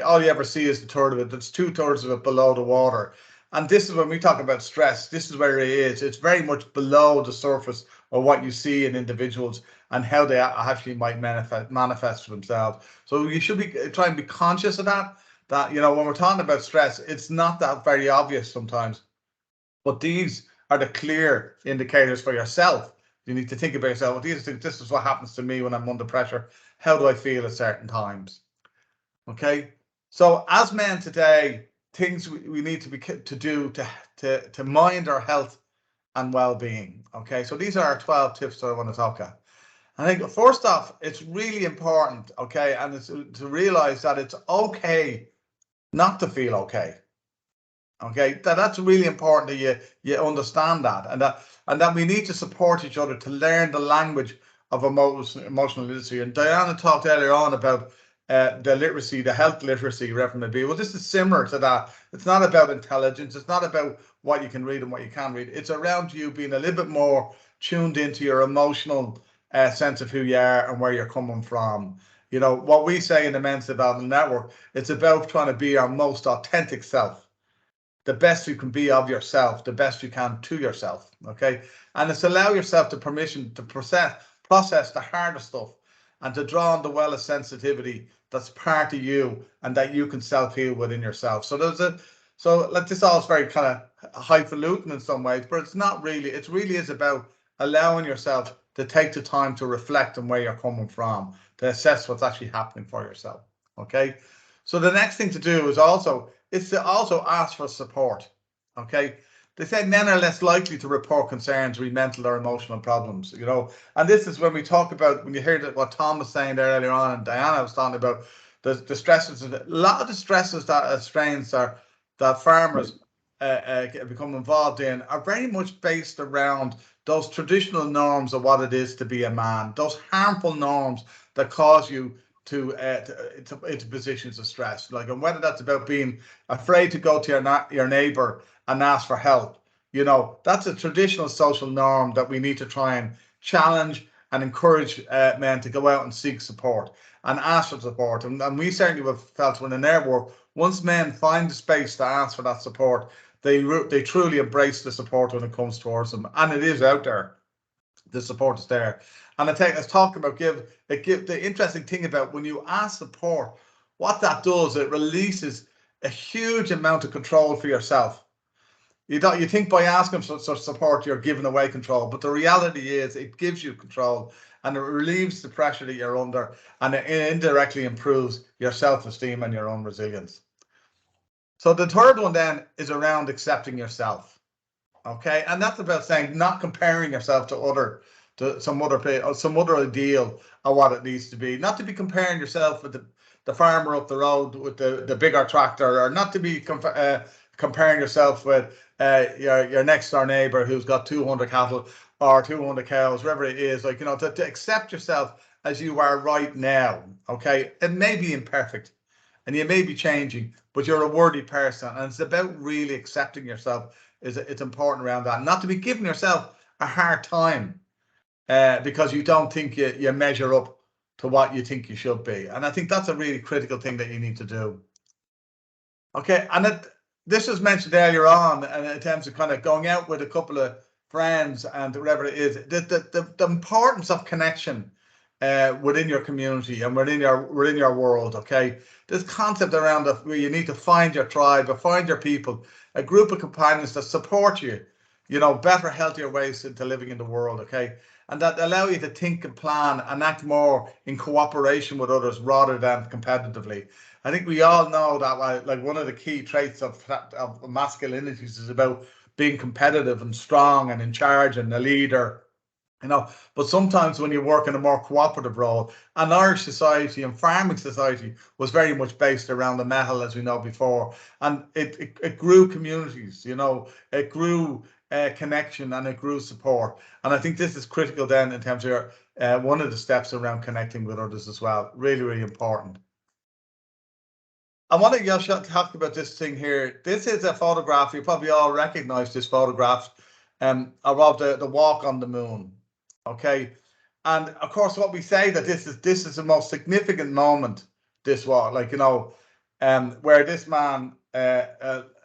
all you ever see is the third of it. There's 2/3 of it below the water. And this is when we talk about stress, this is where it is. It's very much below the surface of what you see in individuals and how they actually might manifest themselves. So you should be trying to be conscious of that. That, you know, when we're talking about stress, it's not that very obvious sometimes. But these are the clear indicators for yourself. You need to think about yourself. Well, this is what happens to me when I'm under pressure. How do I feel at certain times? Okay. So as men today, things we need to do to mind our health and well-being. Okay. So these are our 12 tips that I want to talk about. I think first off, it's really important. Okay. And it's to realize that it's okay not to feel okay. Okay, that's really important that you understand that, and that we need to support each other to learn the language of emotional literacy. And Diana talked earlier on about the literacy, the health literacy reference be. Well, this is similar to that. It's not about intelligence. It's not about what you can read and what you can't read. It's around you being a little bit more tuned into your emotional sense of who you are and where you're coming from. You know, what we say in the Men's Development Network, it's about trying to be our most authentic self. The best you can be of yourself, the best you can to yourself, okay? And it's allow yourself the permission to process the harder stuff and to draw on the well of sensitivity that's part of you and that you can self-heal within yourself. So like this all is very kind of highfalutin in some ways, but it's not really. It really is about allowing yourself to take the time to reflect on where you're coming from, to assess what's actually happening for yourself, okay? So the next thing to do is to also ask for support. Okay. They say men are less likely to report concerns or mental or emotional problems, you know. And this is when we talk about, when you hear what Tom was saying there earlier on and Diana was talking about the stresses, a lot of the stresses strains that farmers become involved in are very much based around those traditional norms of what it is to be a man, those harmful norms that cause you into positions of stress, like, and whether that's about being afraid to go to your neighbor and ask for help, you know, that's a traditional social norm that we need to try and challenge and encourage men to go out and seek support and ask for support. And we certainly have felt when in our work, once men find the space to ask for that support, they truly embrace the support when it comes towards them, and it is out there. The support is there. And let's talk about the interesting thing about when you ask support, what that does, it releases a huge amount of control for yourself. You think by asking for support you're giving away control, but the reality is it gives you control and it relieves the pressure that you're under, and it indirectly improves your self-esteem and your own resilience. So the third one then is around accepting yourself. Okay, and that's about saying not comparing yourself to some other ideal of what it needs to be. Not to be comparing yourself with the farmer up the road with the bigger tractor, or not to be comparing yourself with your next door neighbor who's got 200 cattle or 200 cows, wherever it is. Like, you know, to accept yourself as you are right now. Okay, it may be imperfect and you may be changing, but you're a worthy person, and it's about really accepting yourself. It's important around that, not to be giving yourself a hard time because you don't think you measure up to what you think you should be. And I think that's a really critical thing that you need to do. Okay, and this was mentioned earlier on, and in terms of kind of going out with a couple of friends and whatever it is, the importance of connection within your community and within your world. Okay, this concept around where you need to find your tribe or find your people, a group of companions that support you, you know, better, healthier ways to living in the world. Okay, and that allow you to think and plan and act more in cooperation with others rather than competitively. I think we all know that, like, one of the key traits of masculinities is about being competitive and strong and in charge and a leader you know. But sometimes when you work in a more cooperative role, and Irish society and farming society was very much based around the metal, as we know before, and it grew communities, you know, it grew connection, and it grew support. And I think this is critical then in terms of your, one of the steps around connecting with others as well. Really, really important. I want to just talk about this thing here. This is a photograph. You probably all recognize this photograph of the walk on the moon. Okay, and of course, what we say that this is the most significant moment. This walk, like, you know, where this man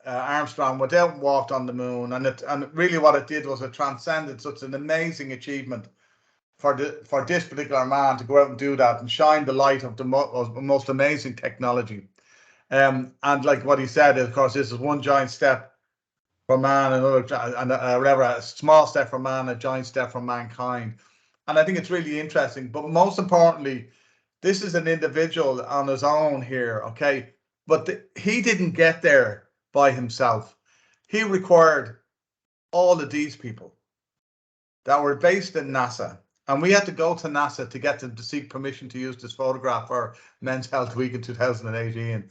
Armstrong went out and walked on the moon, and really what it did was it transcended such an amazing achievement for this particular man to go out and do that and shine the light of the most amazing technology. And like what he said, of course, this is one giant step for man, and whatever, a small step for man, a giant step for mankind. And I think it's really interesting. But most importantly, this is an individual on his own here, okay? But he didn't get there by himself. He required all of these people that were based in NASA. And we had to go to NASA to get them to seek permission to use this photograph for Men's Health Week in 2018.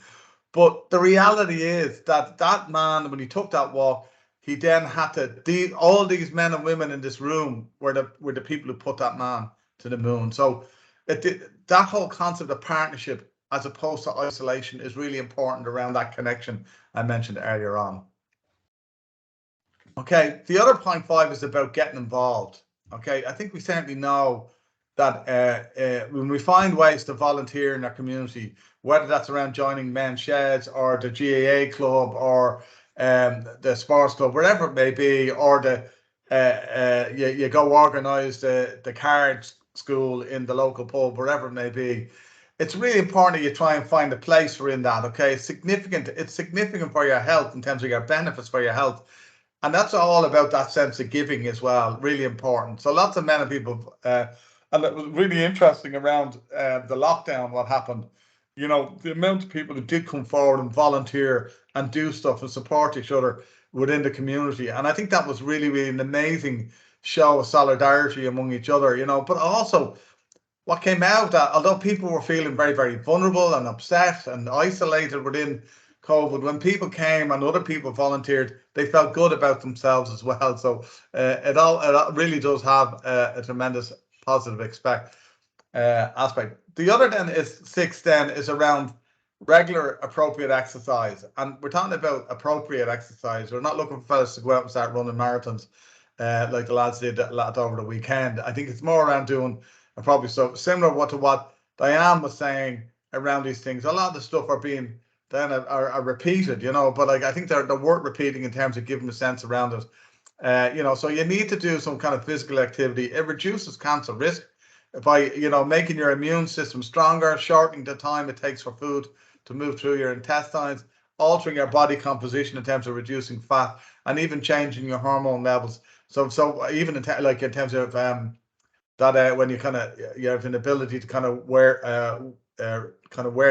But the reality is that that man, when he took that walk, he then had to, all these men and women in this room were the people who put that man to the moon. So that whole concept of partnership as opposed to isolation is really important around that connection I mentioned earlier on. Okay, the other 0.5 is about getting involved. Okay, I think we certainly know that when we find ways to volunteer in our community, whether that's around joining men's sheds or the GAA club or the sports club, wherever it may be, or you go organise the cards school in the local pub, wherever it may be, it's really important that you try and find a place for in that. Okay, it's significant. It's significant for your health in terms of your benefits for your health. And that's all about that sense of giving as well, really important. So lots of men and people, and it was really interesting around the lockdown, what happened. You know, the amount of people who did come forward and volunteer and do stuff and support each other within the community. And I think that was really, really an amazing show of solidarity among each other, you know. But also what came out, that although people were feeling very, very vulnerable and upset and isolated within COVID, when people came and other people volunteered, they felt good about themselves as well. So it really does have a tremendous positive aspect. The other then is 6 then is around regular appropriate exercise, and we're talking about appropriate exercise. We're not looking for fellas to go out and start running marathons like the lads did over the weekend. I think it's more around doing probably so similar to what Diane was saying around these things. A lot of the stuff are being then are repeated, you know, but like I think they're worth repeating in terms of giving a sense around it. You know, so you need to do some kind of physical activity. It reduces cancer risk by, you know, making your immune system stronger, shortening the time it takes for food to move through your intestines, altering your body composition in terms of reducing fat, and even changing your hormone levels. So even in terms of that when you you have an ability to kind of wear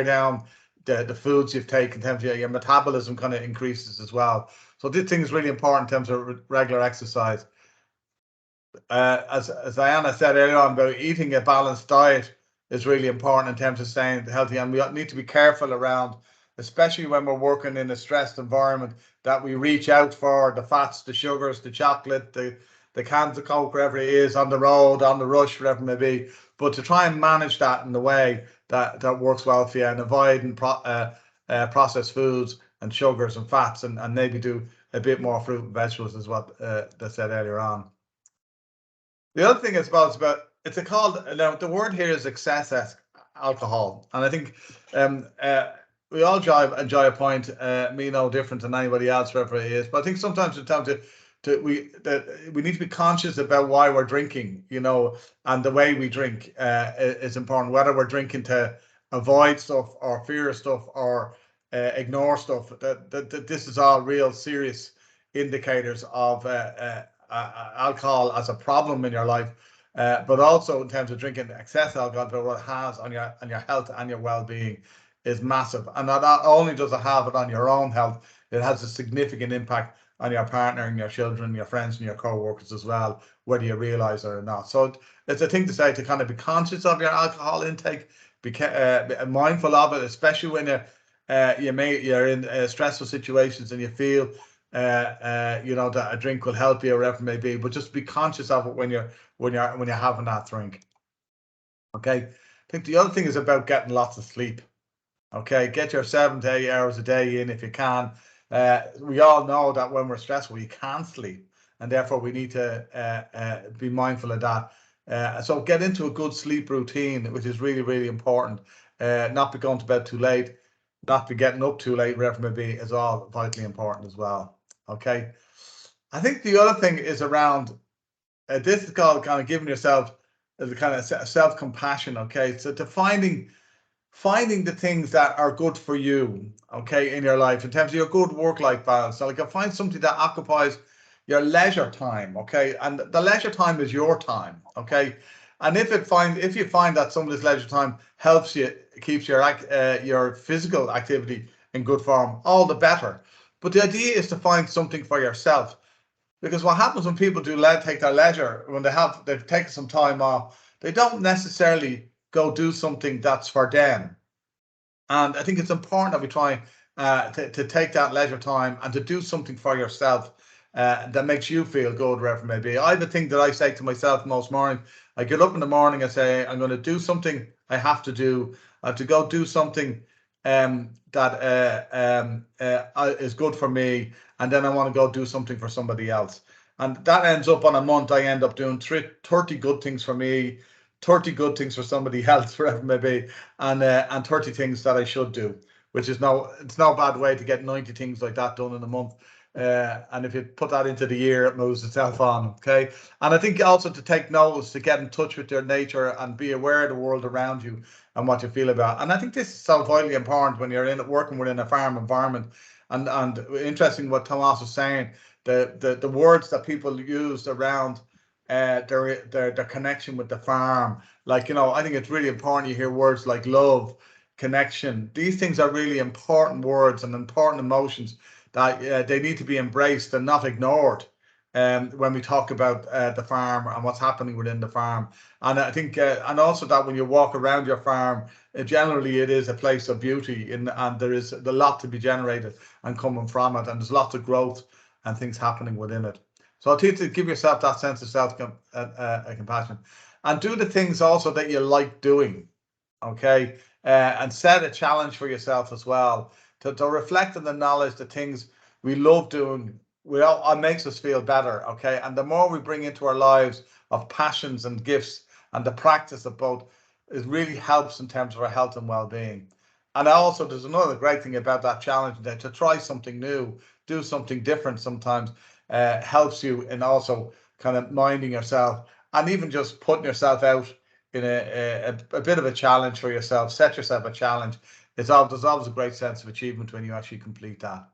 down the foods you've taken, in terms of your metabolism kind of increases as well. So this thing is really important in terms of regular exercise. As Diana said earlier on about eating a balanced diet is really important in terms of staying healthy, and we need to be careful around, especially when we're working in a stressed environment, that we reach out for the fats, the sugars, the chocolate, the cans of Coke, wherever it is, on the road, on the rush, whatever it may be, but to try and manage that in the way that works well for you, and avoiding processed foods and sugars and fats, and maybe do a bit more fruit and vegetables, is what they said earlier on. The other thing is about it's called, now the word here is excess alcohol, and I think we all enjoy a pint, me no different than anybody else, wherever it is. But I think sometimes it's time we need to be conscious about why we're drinking, you know, and the way we drink is important. Whether we're drinking to avoid stuff or fear stuff or ignore stuff, that this is all real serious indicators of alcohol as a problem in your life, but also in terms of drinking excess alcohol, what it has on your health and your well-being is massive. And not only does it have it on your own health, it has a significant impact on your partner and your children, your friends and your co-workers as well, whether you realize it or not. So it's a thing to say to kind of be conscious of your alcohol intake, be mindful of it, especially when you're in stressful situations and you feel that a drink will help you or whatever it may be, but just be conscious of it when you're having that drink. Okay, I think the other thing is about getting lots of sleep. Okay, get your 7 to 8 hours a day in if you can. We all know that when we're stressed, we can't sleep, and therefore we need to be mindful of that. So get into a good sleep routine, which is really, really important. Not be going to bed too late, not be getting up too late, whatever it may be, is all vitally important as well. Okay, I think the other thing is around this is called kind of giving yourself the kind of self-compassion. Okay, so to finding the things that are good for you, okay, in your life in terms of your good work-life balance. So like, find something that occupies your leisure time, okay, and the leisure time is your time, okay, and if you find that some of this leisure time helps you, keeps your physical activity in good form, all the better. But the idea is to find something for yourself, because what happens when people take their leisure, when they've taken some time off, they don't necessarily go do something that's for them. And I think it's important that we try to take that leisure time and to do something for yourself that makes you feel good, wherever it may be. I have a thing that I say to myself most mornings. I get up in the morning and say, I'm going to do something I have to do. I have to go do something that is good for me. And then I want to go do something for somebody else. And that ends up on a month, I end up doing 30 good things for me, 30 good things for somebody else, wherever it may be, and 30 things that I should do, which is it's no bad way to get 90 things like that done in a month. And if you put that into the year, it moves itself on. Okay. And I think also to take notice, to get in touch with your nature and be aware of the world around you and what you feel about. And I think this is so vitally important when you're working within a farm environment. And interesting what Tomas was saying, the words that people used around their connection with the farm. Like, I think it's really important you hear words like love, connection. These things are really important words and important emotions that they need to be embraced and not ignored when we talk about the farm and what's happening within the farm. And I think, and also that when you walk around your farm, generally it is a place of beauty, and there is a lot to be generated and coming from it, and there's lots of growth and things happening within it. So I'll teach you to give yourself that sense of self-compassion, and do the things also that you like doing, okay? And set a challenge for yourself as well, to reflect on the knowledge that things we love doing, it makes us feel better, okay? And the more we bring into our lives of passions and gifts and the practice of both, it really helps in terms of our health and well-being. And also, there's another great thing about that challenge, that to try something new, do something different sometimes helps you in also kind of minding yourself, and even just putting yourself out in a bit of a challenge for yourself. Set yourself a challenge. There's always a great sense of achievement when you actually complete that.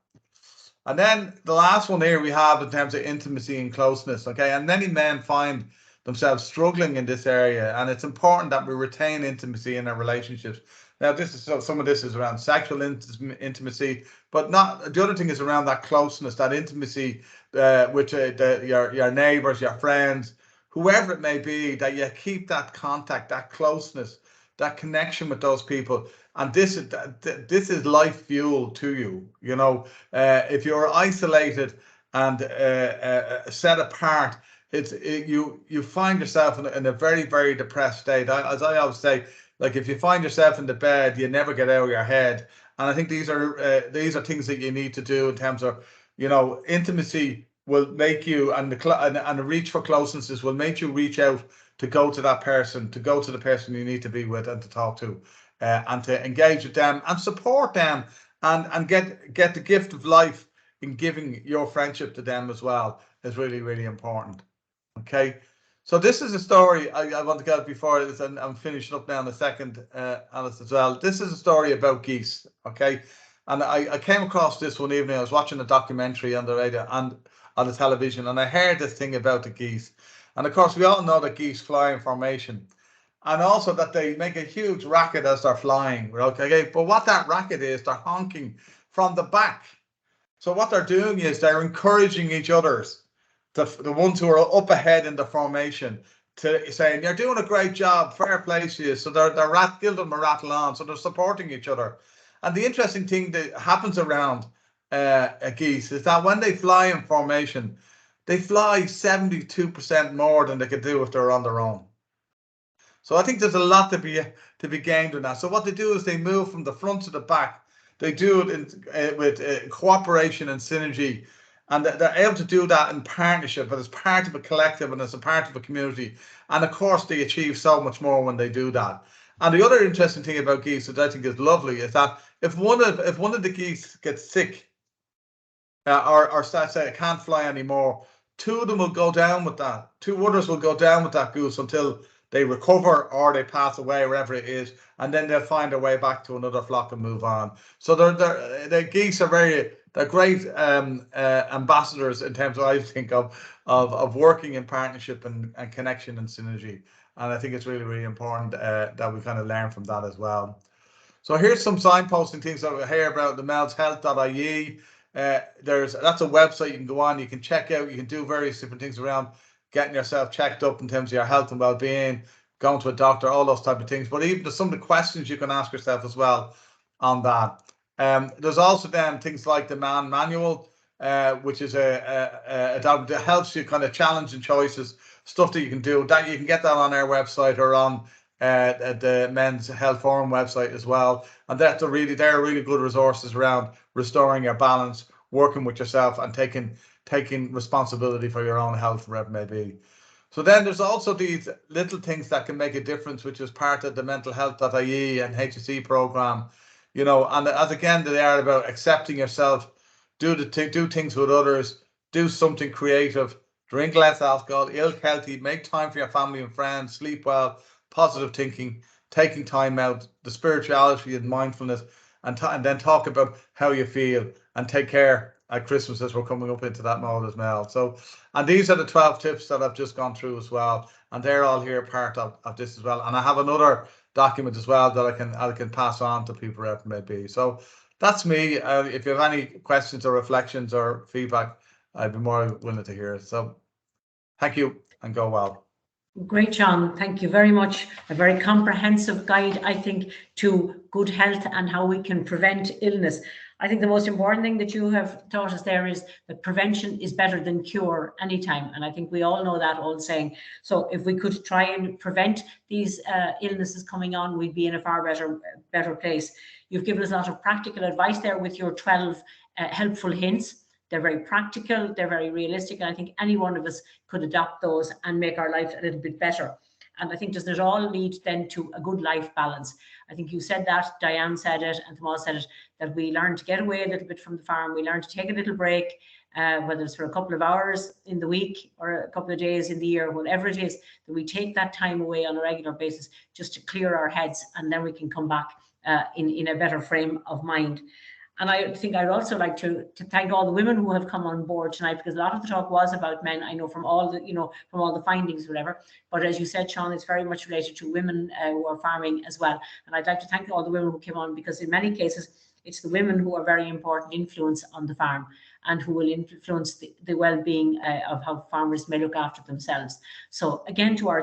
And then the last one here we have in terms of intimacy and closeness, okay? And many men find themselves struggling in this area, and it's important that we retain intimacy in our relationships. Now, some of this is around sexual intimacy, but not the other thing is around that closeness, that intimacy with your neighbors, your friends, whoever it may be, that you keep that contact, that closeness, that connection with those people. And this is life fuel to you. If you're isolated and set apart, you find yourself in a very, very depressed state. As I always say, like, if you find yourself in the bed, you never get out of your head. And I think these are things that you need to do in terms of, intimacy will make you, and the reach for closeness will make you reach out to go to that person, to go to the person you need to be with and to talk to, and to engage with them and support them, and get the gift of life in giving your friendship to them as well is really, really important. Okay, so this is a story I want to get before this, and I'm finishing up now in a second, Alice, as well. This is a story about geese, okay? And I came across this one evening. I was watching a documentary on the radio and on the television, and I heard this thing about the geese. And of course, we all know that geese fly in formation, and also that they make a huge racket as they're flying, okay? But what that racket is, they're honking from the back. So what they're doing is they're encouraging each others, the ones who are up ahead in the formation, to saying you're doing a great job, fair play to you. So they're give them a rattle on. So they're supporting each other. And the interesting thing that happens around geese is that when they fly in formation, they fly 72% more than they could do if they're on their own. So I think there's a lot to be gained in that. So what they do is they move from the front to the back. They do it with cooperation and synergy, and they're able to do that in partnership, but as part of a collective and as a part of a community. And of course, they achieve so much more when they do that. And the other interesting thing about geese that I think is lovely is that if one of the geese gets sick, or starts say can't fly anymore, two of them will go down with that. Two others will go down with that goose until they recover or they pass away, wherever it is, and then they'll find their way back to another flock and move on. So the geese are they're great ambassadors in terms of, I think, of working in partnership and connection and synergy. And I think it's really, really important that we kind of learn from that as well. So here's some signposting things that we hear about the meldshealth.ie. That's a website you can go on, you can check out, you can do various different things around getting yourself checked up in terms of your health and well-being, going to a doctor, all those type of things. But even there's some of the questions you can ask yourself as well on that. There's also then things like the Man Manual, which is that helps you kind of challenge and choices, stuff that you can do. That you can get that on our website or on the Men's Health Forum website as well. And they're really good resources around restoring your balance, working with yourself, and taking responsibility for your own health, wherever it may be. So then there's also these little things that can make a difference, which is part of the mentalhealth.ie and HSE program, you know, and as again, they are about accepting yourself, do things with others, do something creative, drink less alcohol, eat healthy, make time for your family and friends, sleep well, positive thinking, taking time out, the spirituality and mindfulness, and then talk about how you feel, and take care at Christmas as we're coming up into that mode as well. So, and these are the 12 tips that I've just gone through as well, and they're all here part of this as well. And I have another document as well that I can pass on to people wherever it may be. So that's me. If you have any questions or reflections or feedback, I'd be more willing to hear it. So thank you and go well. Great, John. Thank you very much. A very comprehensive guide, I think, to good health and how we can prevent illness. I think the most important thing that you have taught us there is that prevention is better than cure anytime. And I think we all know that old saying. So if we could try and prevent these illnesses coming on, we'd be in a far better place. You've given us a lot of practical advice there with your 12 helpful hints. They're very practical, they're very realistic, and I think any one of us could adopt those and make our life a little bit better. And I think does it all lead then to a good life balance? I think you said that, Diane said it, and Tomas said it, that we learn to get away a little bit from the farm, we learn to take a little break, whether it's for a couple of hours in the week or a couple of days in the year, whatever it is, that we take that time away on a regular basis just to clear our heads, and then we can come back in a better frame of mind. And I think I'd also like to thank all the women who have come on board tonight, because a lot of the talk was about men. I know from all the findings, whatever. But as you said, Sean, it's very much related to women who are farming as well. And I'd like to thank all the women who came on, because in many cases, it's the women who are very important influence on the farm and who will influence the well-being of how farmers may look after themselves. So again, to our